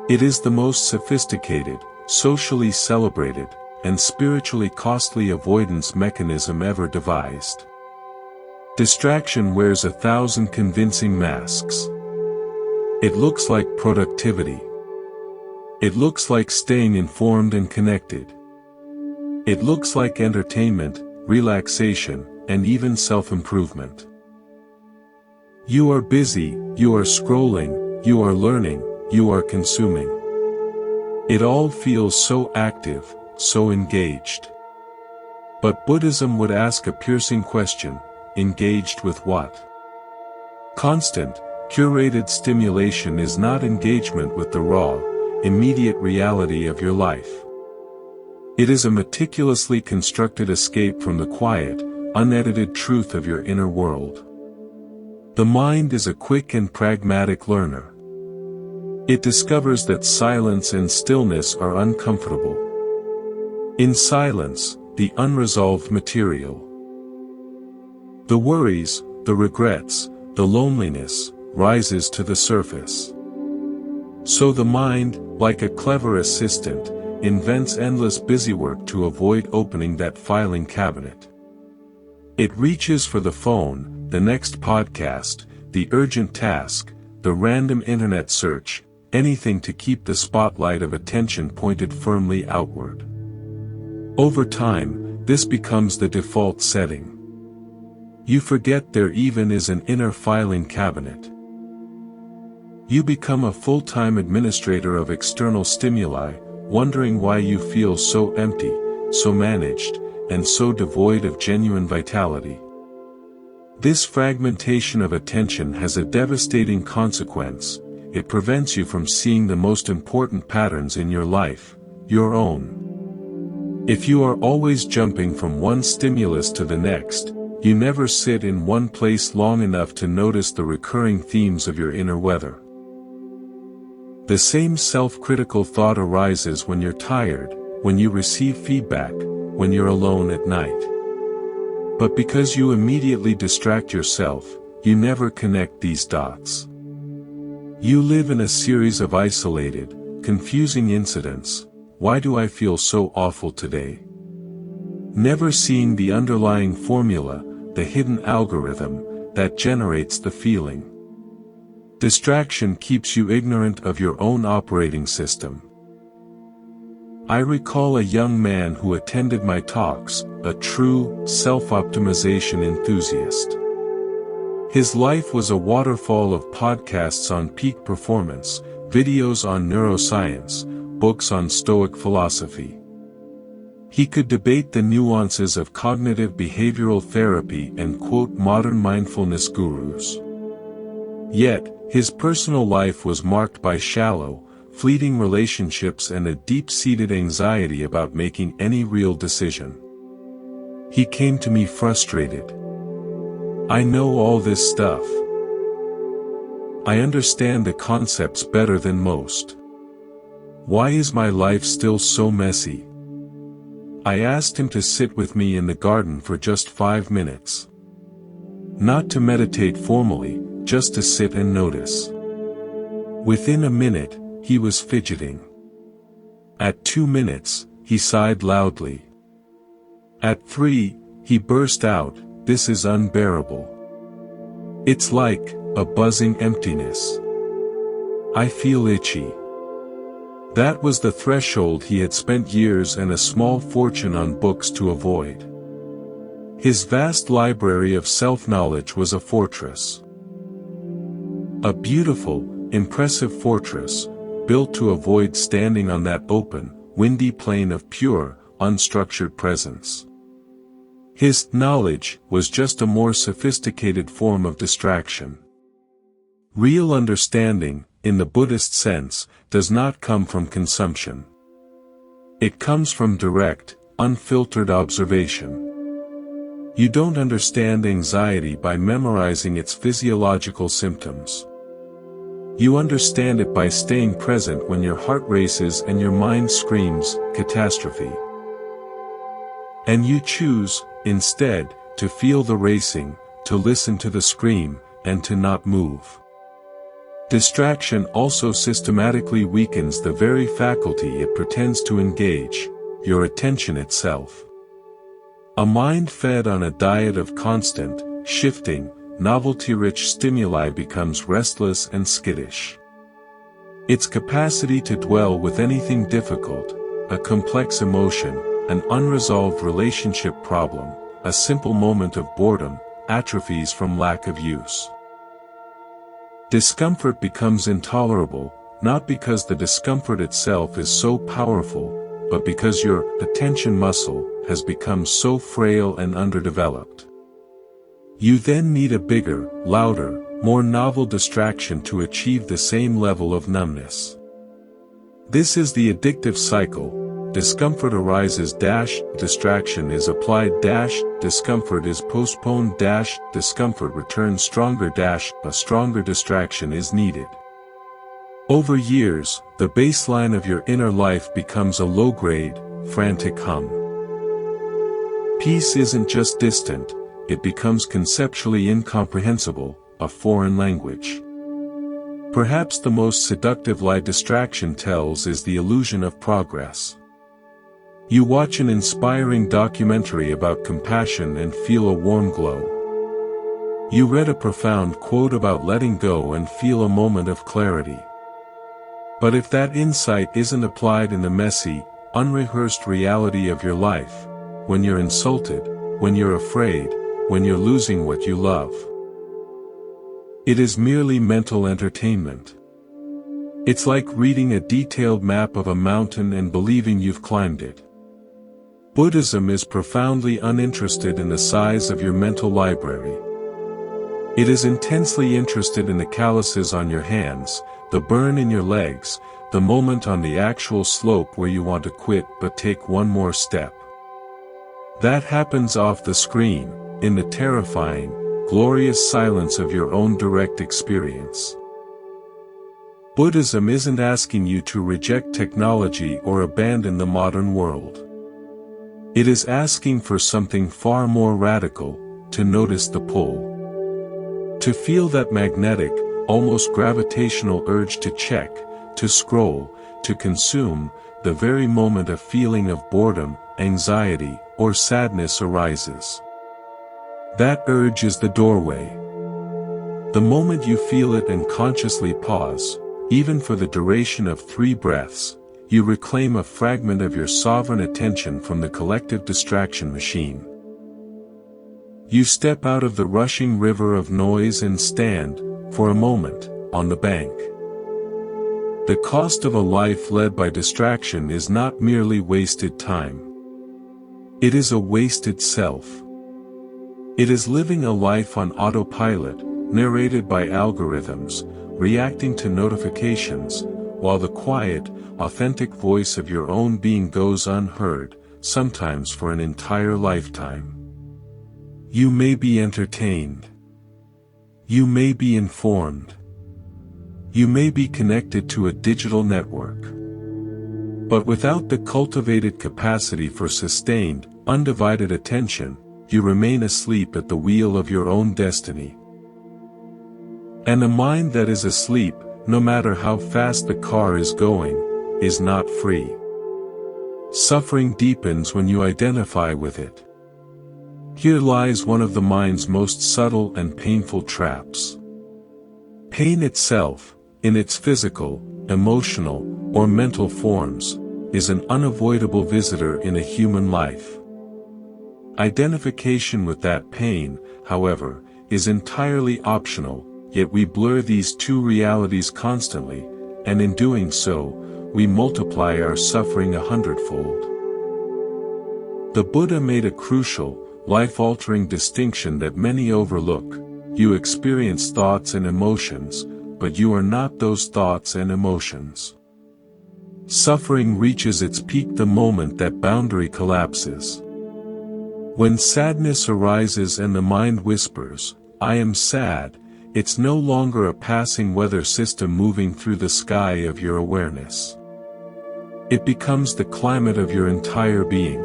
It is the most sophisticated, socially celebrated, and spiritually costly avoidance mechanism ever devised. Distraction wears 1,000 convincing masks. It looks like productivity. It looks like staying informed and connected. It looks like entertainment, relaxation, and even self-improvement. You are busy, you are scrolling, you are learning, you are consuming. It all feels so active, so engaged. But Buddhism would ask a piercing question: engaged with what? Constant, curated stimulation is not engagement with the raw, immediate reality of your life. It is a meticulously constructed escape from the quiet, unedited truth of your inner world. The mind is a quick and pragmatic learner. It discovers that silence and stillness are uncomfortable. In silence, the unresolved material, the worries, the regrets, the loneliness, rises to the surface. So the mind, like a clever assistant, invents endless busywork to avoid opening that filing cabinet. It reaches for the phone, the next podcast, the urgent task, the random internet search, anything to keep the spotlight of attention pointed firmly outward. Over time, this becomes the default setting. You forget there even is an inner filing cabinet. You become a full-time administrator of external stimuli, wondering why you feel so empty, so managed, and so devoid of genuine vitality. This fragmentation of attention has a devastating consequence. It prevents you from seeing the most important patterns in your life, your own. If you are always jumping from one stimulus to the next, you never sit in one place long enough to notice the recurring themes of your inner weather. The same self-critical thought arises when you're tired, when you receive feedback, when you're alone at night. But because you immediately distract yourself, you never connect these dots. You live in a series of isolated, confusing incidents. Why do I feel so awful today? Never seeing the underlying formula, the hidden algorithm, that generates the feeling. Distraction keeps you ignorant of your own operating system. I recall a young man who attended my talks, a true, self-optimization enthusiast. His life was a waterfall of podcasts on peak performance, videos on neuroscience, books on Stoic philosophy. He could debate the nuances of cognitive behavioral therapy and quote modern mindfulness gurus. Yet, his personal life was marked by shallow, fleeting relationships and a deep-seated anxiety about making any real decision. He came to me frustrated. I know all this stuff. I understand the concepts better than most. Why is my life still so messy? I asked him to sit with me in the garden for just 5 minutes. Not to meditate formally, just to sit and notice. Within a minute, he was fidgeting. At 2 minutes, he sighed loudly. At 3, he burst out, "This is unbearable. It's like a buzzing emptiness. I feel itchy." That was the threshold he had spent years and a small fortune on books to avoid. His vast library of self-knowledge was a fortress. A beautiful, impressive fortress, built to avoid standing on that open, windy plain of pure, unstructured presence. His knowledge was just a more sophisticated form of distraction. Real understanding, in the Buddhist sense, does not come from consumption. It comes from direct, unfiltered observation. You don't understand anxiety by memorizing its physiological symptoms. You understand it by staying present when your heart races and your mind screams, catastrophe. And you choose, instead, to feel the racing, to listen to the scream, and to not move. Distraction also systematically weakens the very faculty it pretends to engage, your attention itself. A mind fed on a diet of constant, shifting, novelty-rich stimuli becomes restless and skittish. Its capacity to dwell with anything difficult, a complex emotion, an unresolved relationship problem, a simple moment of boredom, atrophies from lack of use. Discomfort becomes intolerable, not because the discomfort itself is so powerful, but because your attention muscle has become so frail and underdeveloped. You then need a bigger, louder, more novel distraction to achieve the same level of numbness. This is the addictive cycle. discomfort arises dash, distraction is applied dash, discomfort is postponed dash, discomfort returns stronger dash, a stronger distraction is needed. Over years, the baseline of your inner life becomes a low-grade, frantic hum. Peace isn't just distant, it becomes conceptually incomprehensible, a foreign language. Perhaps the most seductive lie distraction tells is the illusion of progress. You watch an inspiring documentary about compassion and feel a warm glow. You read a profound quote about letting go and feel a moment of clarity. But if that insight isn't applied in the messy, unrehearsed reality of your life, when you're insulted, when you're afraid, when you're losing what you love, it is merely mental entertainment. It's like reading a detailed map of a mountain and believing you've climbed it. Buddhism is profoundly uninterested in the size of your mental library. It is intensely interested in the calluses on your hands, the burn in your legs, the moment on the actual slope where you want to quit but take one more step. That happens off the screen, in the terrifying, glorious silence of your own direct experience. Buddhism isn't asking you to reject technology or abandon the modern world. It is asking for something far more radical, to notice the pull. To feel that magnetic, almost gravitational urge to check, to scroll, to consume, the very moment a feeling of boredom, anxiety, or sadness arises. That urge is the doorway. The moment you feel it and consciously pause, even for the duration of 3 breaths, you reclaim a fragment of your sovereign attention from the collective distraction machine. You step out of the rushing river of noise and stand, for a moment, on the bank. The cost of a life led by distraction is not merely wasted time. It is a wasted self. It is living a life on autopilot, narrated by algorithms, reacting to notifications, while the quiet, authentic voice of your own being goes unheard, sometimes for an entire lifetime. You may be entertained. You may be informed. You may be connected to a digital network. But without the cultivated capacity for sustained, undivided attention, you remain asleep at the wheel of your own destiny. And a mind that is asleep, no matter how fast the car is going, is not free. Suffering deepens when you identify with it. Here lies one of the mind's most subtle and painful traps. Pain itself, in its physical, emotional, or mental forms, is an unavoidable visitor in a human life. Identification with that pain, however, is entirely optional, yet we blur these two realities constantly, and in doing so, we multiply our suffering 100-fold. The Buddha made a crucial, life-altering distinction that many overlook. You experience thoughts and emotions, but you are not those thoughts and emotions. Suffering reaches its peak the moment that boundary collapses. When sadness arises and the mind whispers, "I am sad," it's no longer a passing weather system moving through the sky of your awareness. It becomes the climate of your entire being.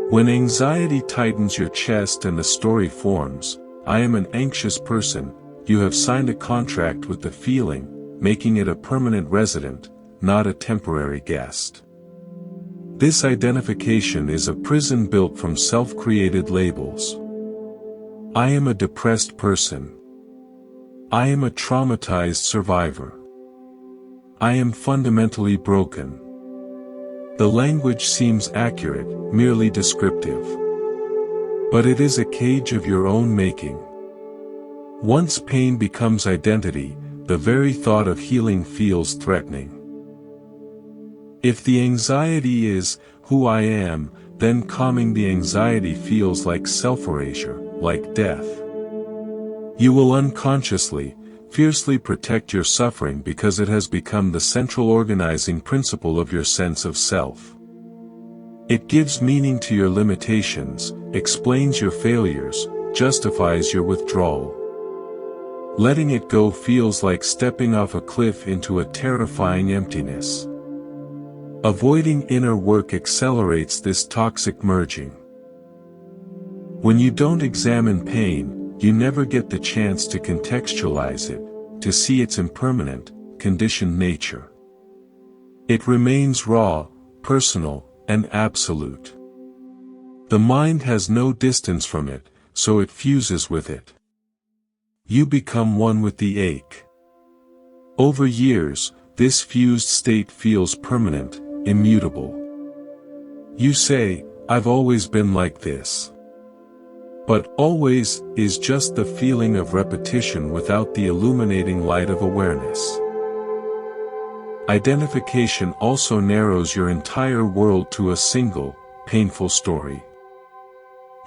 When anxiety tightens your chest and the story forms, "I am an anxious person," you have signed a contract with the feeling, making it a permanent resident, not a temporary guest. This identification is a prison built from self-created labels. I am a depressed person. I am a traumatized survivor. I am fundamentally broken. The language seems accurate, merely descriptive. But it is a cage of your own making. Once pain becomes identity, the very thought of healing feels threatening. If the anxiety is who I am, then calming the anxiety feels like self-erasure, like death. You will unconsciously, Fiercely protect your suffering because it has become the central organizing principle of your sense of self. It gives meaning to your limitations, explains your failures, justifies your withdrawal. Letting it go feels like stepping off a cliff into a terrifying emptiness. Avoiding inner work accelerates this toxic merging. When you don't examine pain, you never get the chance to contextualize it, to see its impermanent, conditioned nature. It remains raw, personal, and absolute. The mind has no distance from it, so it fuses with it. You become one with the ache. Over years, this fused state feels permanent, immutable. You say, "I've always been like this." But always is just the feeling of repetition without the illuminating light of awareness. Identification also narrows your entire world to a single, painful story.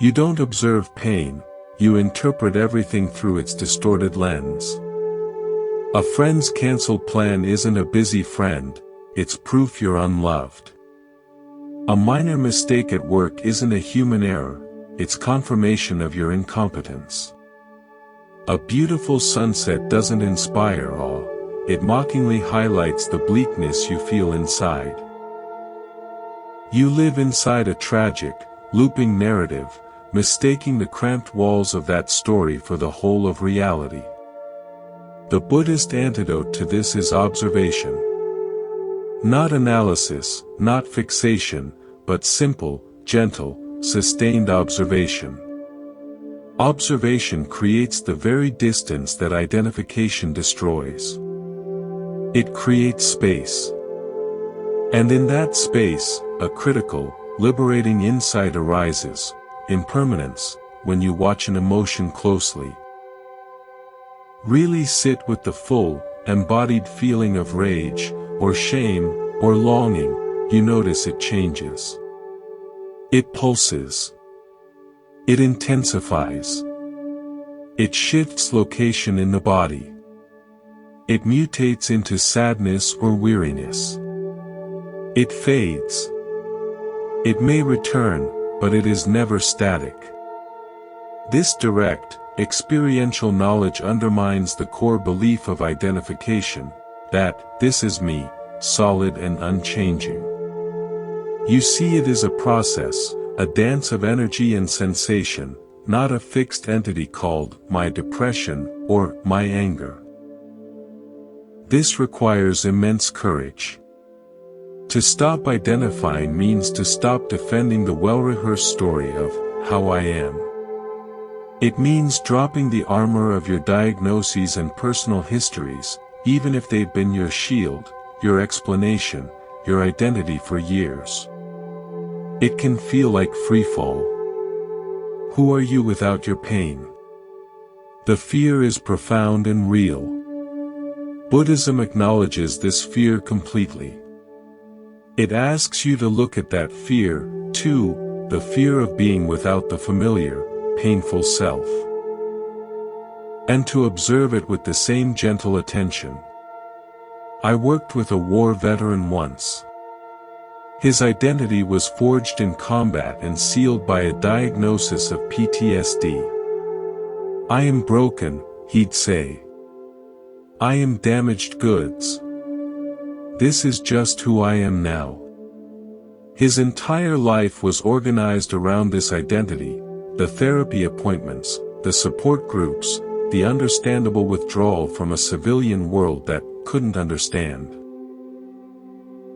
You don't observe pain, you interpret everything through its distorted lens. A friend's cancelled plan isn't a busy friend, it's proof you're unloved. A minor mistake at work isn't a human error, it's confirmation of your incompetence. A beautiful sunset doesn't inspire awe, it mockingly highlights the bleakness you feel inside. You live inside a tragic, looping narrative, mistaking the cramped walls of that story for the whole of reality. The Buddhist antidote to this is observation. Not analysis, not fixation, but simple, gentle, sustained observation. Observation creates the very distance that identification destroys. It creates space. And in that space, a critical, liberating insight arises, impermanence, when you watch an emotion closely. Really sit with the full, embodied feeling of rage, or shame, or longing, you notice it changes. It pulses. It intensifies. It shifts location in the body. It mutates into sadness or weariness. It fades. It may return, but it is never static. This direct, experiential knowledge undermines the core belief of identification, that this is me, solid and unchanging. You see it as a process, a dance of energy and sensation, not a fixed entity called my depression or my anger. This requires immense courage. To stop identifying means to stop defending the well-rehearsed story of how I am. It means dropping the armor of your diagnoses and personal histories, even if they've been your shield, your explanation, your identity for years. It can feel like freefall. Who are you without your pain? The fear is profound and real. Buddhism acknowledges this fear completely. It asks you to look at that fear, too, the fear of being without the familiar, painful self. And to observe it with the same gentle attention. I worked with a war veteran once. His identity was forged in combat and sealed by a diagnosis of PTSD. I am broken, he'd say. I am damaged goods. This is just who I am now. His entire life was organized around this identity, the therapy appointments, the support groups, the understandable withdrawal from a civilian world that couldn't understand.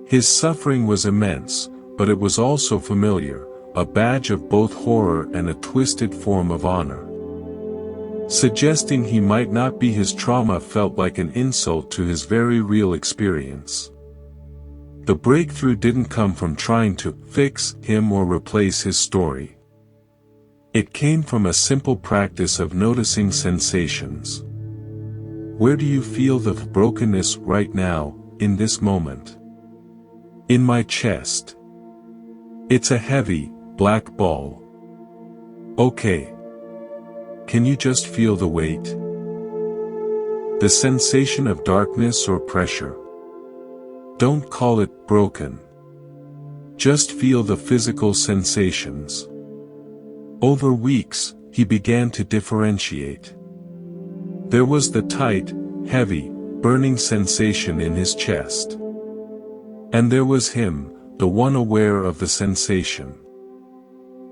His suffering was immense, but it was also familiar, a badge of both horror and a twisted form of honor. Suggesting he might not be his trauma felt like an insult to his very real experience. The breakthrough didn't come from trying to fix him or replace his story. It came from a simple practice of noticing sensations. Where do you feel the brokenness right now, in this moment? In my chest. It's a heavy, black ball. Okay. Can you just feel the weight? the sensation of darkness or pressure. Don't call it broken. Just feel the physical sensations. Over weeks, he began to differentiate. There was the tight, heavy, burning sensation in his chest. And there was him, the one aware of the sensation.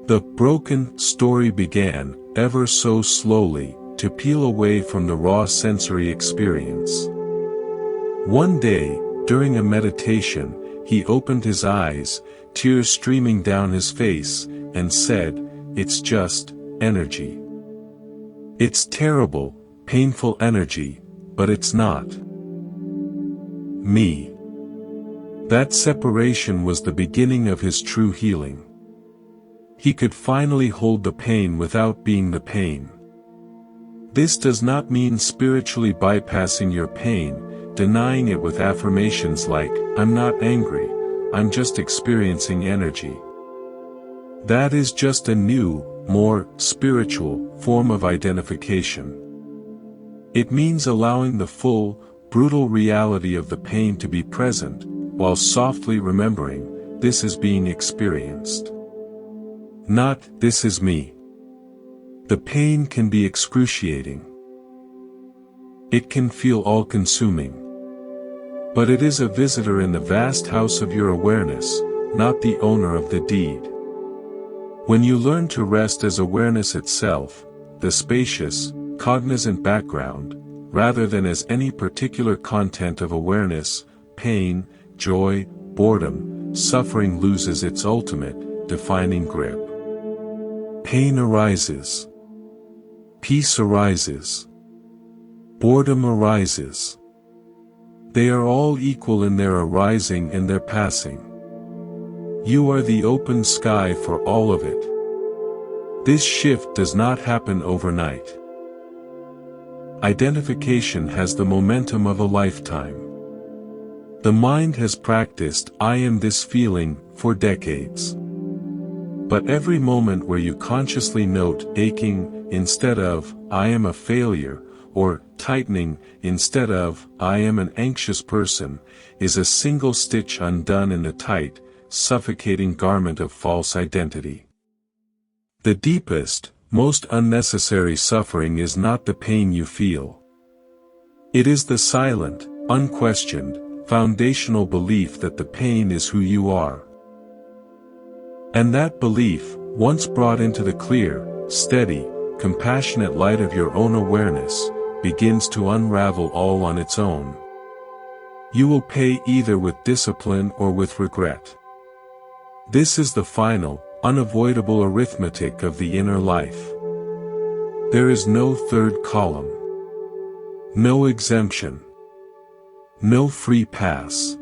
The broken story began, ever so slowly, to peel away from the raw sensory experience. One day, during a meditation, he opened his eyes, tears streaming down his face, and said, "It's just energy. It's terrible, painful energy, but it's not me." That separation was the beginning of his true healing. He could finally hold the pain without being the pain. This does not mean spiritually bypassing your pain, denying it with affirmations like, "I'm not angry, I'm just experiencing energy." That is just a new, more spiritual form of identification. It means allowing the full, brutal reality of the pain to be present, while softly remembering, this is being experienced. Not, this is me. The pain can be excruciating. It can feel all-consuming. But it is a visitor in the vast house of your awareness, not the owner of the deed. When you learn to rest as awareness itself, the spacious, cognizant background, rather than as any particular content of awareness, pain, joy, boredom, suffering loses its ultimate, defining grip. Pain arises. Peace arises. Boredom arises. They are all equal in their arising and their passing. You are the open sky for all of it. This shift does not happen overnight. Identification has the momentum of a lifetime. The mind has practiced "I am this feeling" for decades. But every moment where you consciously note aching instead of "I am a failure," or tightening instead of "I am an anxious person," is a single stitch undone in the tight, suffocating garment of false identity. The deepest, most unnecessary suffering is not the pain you feel. It is the silent, unquestioned, foundational belief that the pain is who you are. And that belief, once brought into the clear, steady, compassionate light of your own awareness, begins to unravel all on its own. You will pay either with discipline or with regret. This is the final, unavoidable arithmetic of the inner life. There is no third column. No exemption. No free pass.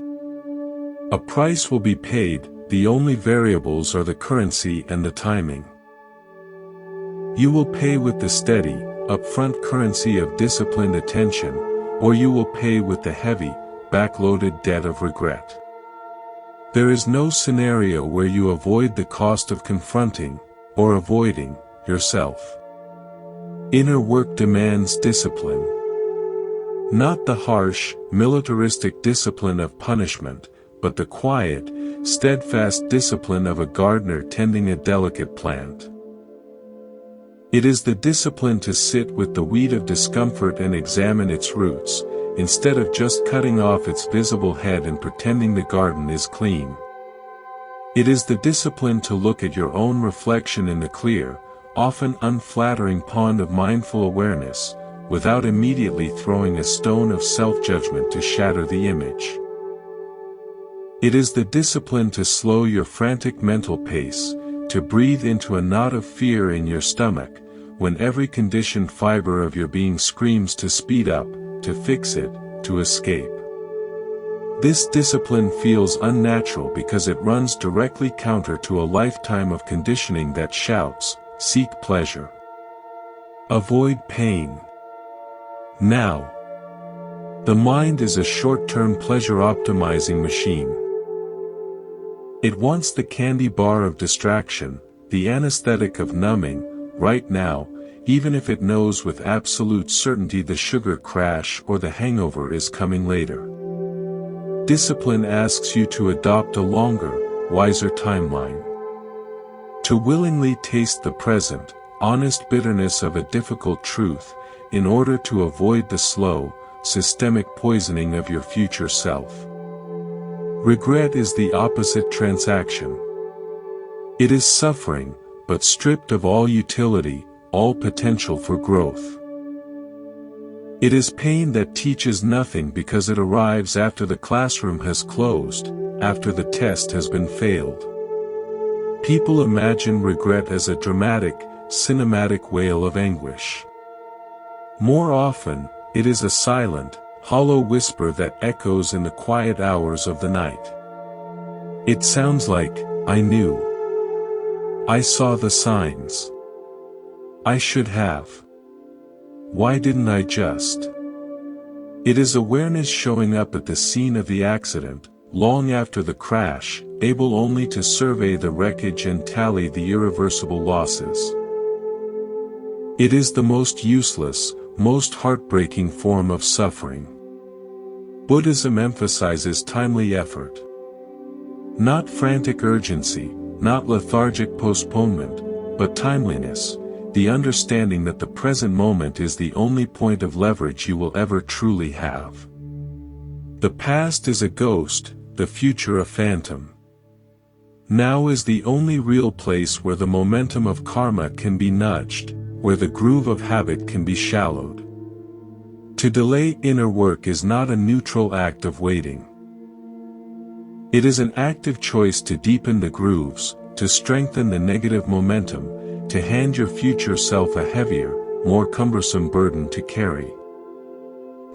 A price will be paid, the only variables are the currency and the timing. You will pay with the steady, upfront currency of disciplined attention, or you will pay with the heavy, backloaded debt of regret. There is no scenario where you avoid the cost of confronting, or avoiding, yourself. Inner work demands discipline. Not the harsh, militaristic discipline of punishment, but the quiet, steadfast discipline of a gardener tending a delicate plant. It is the discipline to sit with the weed of discomfort and examine its roots, instead of just cutting off its visible head and pretending the garden is clean. It is the discipline to look at your own reflection in the clear, often unflattering pond of mindful awareness, without immediately throwing a stone of self-judgment to shatter the image. It is the discipline to slow your frantic mental pace, to breathe into a knot of fear in your stomach, when every conditioned fiber of your being screams to speed up, to fix it, to escape. This discipline feels unnatural because it runs directly counter to a lifetime of conditioning that shouts, "Seek pleasure. Avoid pain." Now. The mind is a short-term pleasure-optimizing machine. It wants the candy bar of distraction, the anesthetic of numbing, right now, even if it knows with absolute certainty the sugar crash or the hangover is coming later. Discipline asks you to adopt a longer, wiser timeline. To willingly taste the present, honest bitterness of a difficult truth, in order to avoid the slow, systemic poisoning of your future self. Regret is the opposite transaction. It is suffering, but stripped of all utility, all potential for growth. It is pain that teaches nothing because it arrives after the classroom has closed, after the test has been failed. People imagine regret as a dramatic, cinematic wail of anguish. More often, it is a silent, hollow whisper that echoes in the quiet hours of the night. It sounds like, "I knew. I saw the signs. I should have. Why didn't I just?" It is awareness showing up at the scene of the accident, long after the crash, able only to survey the wreckage and tally the irreversible losses. It is the most useless, most heartbreaking form of suffering. Buddhism emphasizes timely effort. Not frantic urgency, not lethargic postponement, but timeliness, the understanding that the present moment is the only point of leverage you will ever truly have. The past is a ghost, the future a phantom. Now is the only real place where the momentum of karma can be nudged, where the groove of habit can be shallowed. To delay inner work is not a neutral act of waiting. It is an active choice to deepen the grooves, to strengthen the negative momentum, to hand your future self a heavier, more cumbersome burden to carry.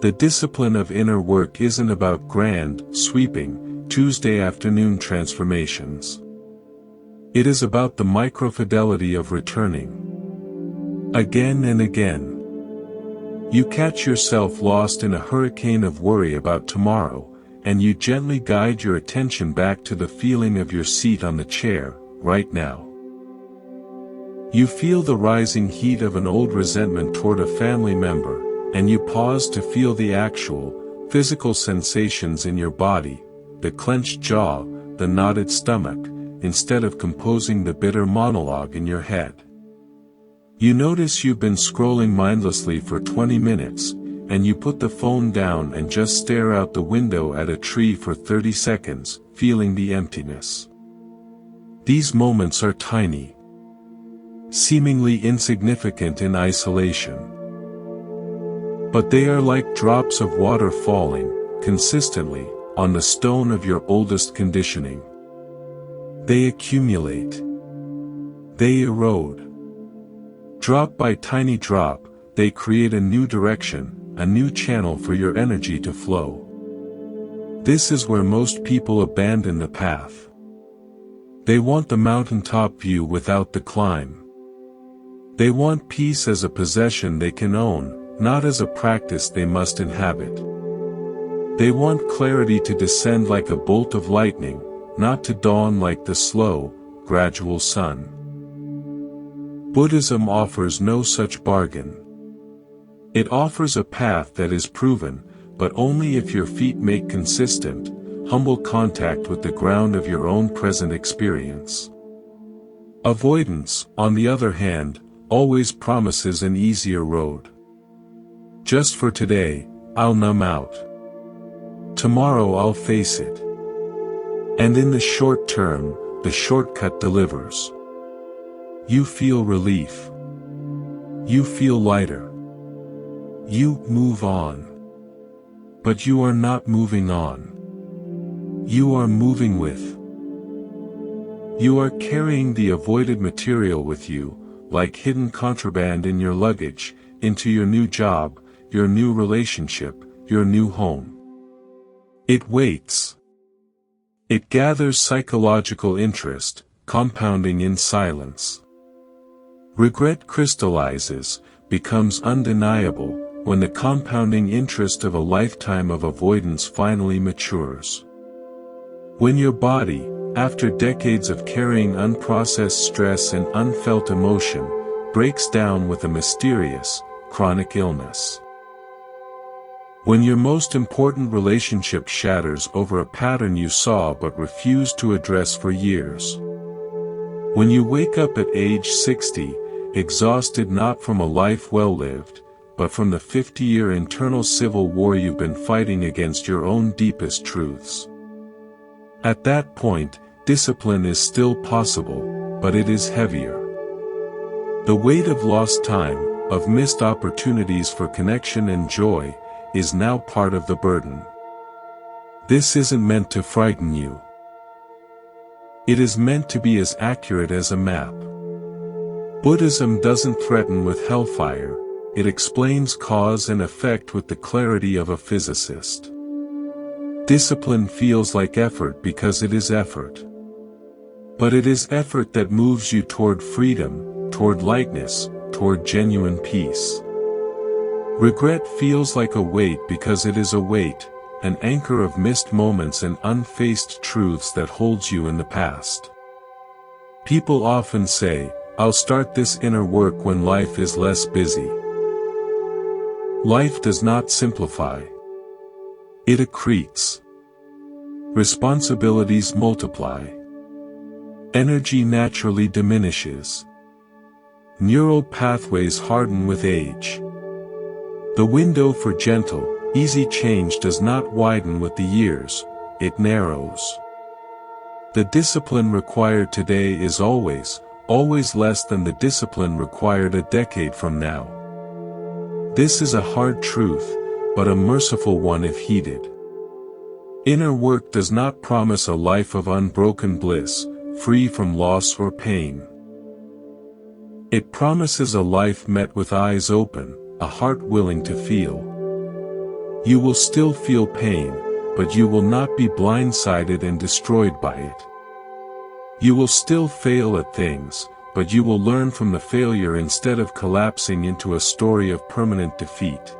The discipline of inner work isn't about grand, sweeping, Tuesday afternoon transformations. It is about the microfidelity of returning. Again and again. You catch yourself lost in a hurricane of worry about tomorrow, and you gently guide your attention back to the feeling of your seat on the chair, right now. You feel the rising heat of an old resentment toward a family member, and you pause to feel the actual, physical sensations in your body, the clenched jaw, the knotted stomach, instead of composing the bitter monologue in your head. You notice you've been scrolling mindlessly for 20 minutes, and you put the phone down and just stare out the window at a tree for 30 seconds, feeling the emptiness. These moments are tiny, seemingly insignificant in isolation. But they are like drops of water falling, consistently, on the stone of your oldest conditioning. They accumulate. They erode. Drop by tiny drop, they create a new direction, a new channel for your energy to flow. This is where most people abandon the path. They want the mountaintop view without the climb. They want peace as a possession they can own, not as a practice they must inhabit. They want clarity to descend like a bolt of lightning, not to dawn like the slow, gradual sun. Buddhism offers no such bargain. It offers a path that is proven, but only if your feet make consistent, humble contact with the ground of your own present experience. Avoidance, on the other hand, always promises an easier road. Just for today, I'll numb out. Tomorrow I'll face it. And in the short term, the shortcut delivers. You feel relief. You feel lighter. You move on. But you are not moving on. You are moving with. You are carrying the avoided material with you, like hidden contraband in your luggage, into your new job, your new relationship, your new home. It waits. It gathers psychological interest, compounding in silence. Regret crystallizes, becomes undeniable, when the compounding interest of a lifetime of avoidance finally matures. When your body, after decades of carrying unprocessed stress and unfelt emotion, breaks down with a mysterious, chronic illness. When your most important relationship shatters over a pattern you saw but refused to address for years. When you wake up at age 60, exhausted not from a life well lived, but from the 50-year internal civil war you've been fighting against your own deepest truths. At that point, discipline is still possible, but it is heavier. The weight of lost time, of missed opportunities for connection and joy, is now part of the burden. This isn't meant to frighten you. It is meant to be as accurate as a map. Buddhism doesn't threaten with hellfire, it explains cause and effect with the clarity of a physicist. Discipline feels like effort because it is effort. But it is effort that moves you toward freedom, toward lightness, toward genuine peace. Regret feels like a weight because it is a weight, an anchor of missed moments and unfaced truths that holds you in the past. People often say, "I'll start this inner work when life is less busy." Life does not simplify. It accretes. Responsibilities multiply. Energy naturally diminishes. Neural pathways harden with age. The window for gentle, easy change does not widen with the years, it narrows. The discipline required today is always less than the discipline required a decade from now. This is a hard truth, but a merciful one if heeded. Inner work does not promise a life of unbroken bliss, free from loss or pain. It promises a life met with eyes open, a heart willing to feel. You will still feel pain, but you will not be blindsided and destroyed by it. You will still fail at things, but you will learn from the failure instead of collapsing into a story of permanent defeat.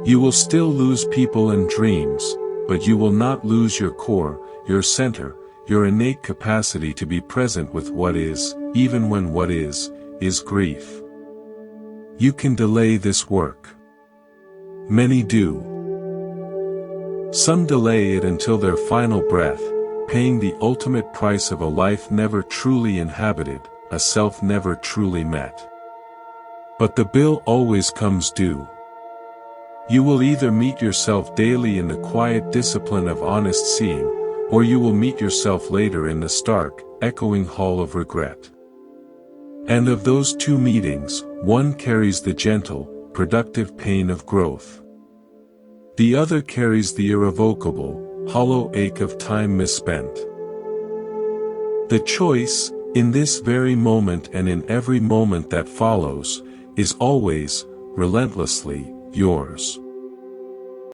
You will still lose people and dreams, but you will not lose your core, your center, your innate capacity to be present with what is, even when what is grief. You can delay this work. Many do. Some delay it until their final breath, paying the ultimate price of a life never truly inhabited, a self never truly met. But the bill always comes due. You will either meet yourself daily in the quiet discipline of honest seeing, or you will meet yourself later in the stark, echoing hall of regret. And of those two meetings, one carries the gentle, productive pain of growth. The other carries the irrevocable, hollow ache of time misspent. The choice, in this very moment and in every moment that follows, is always, relentlessly, yours.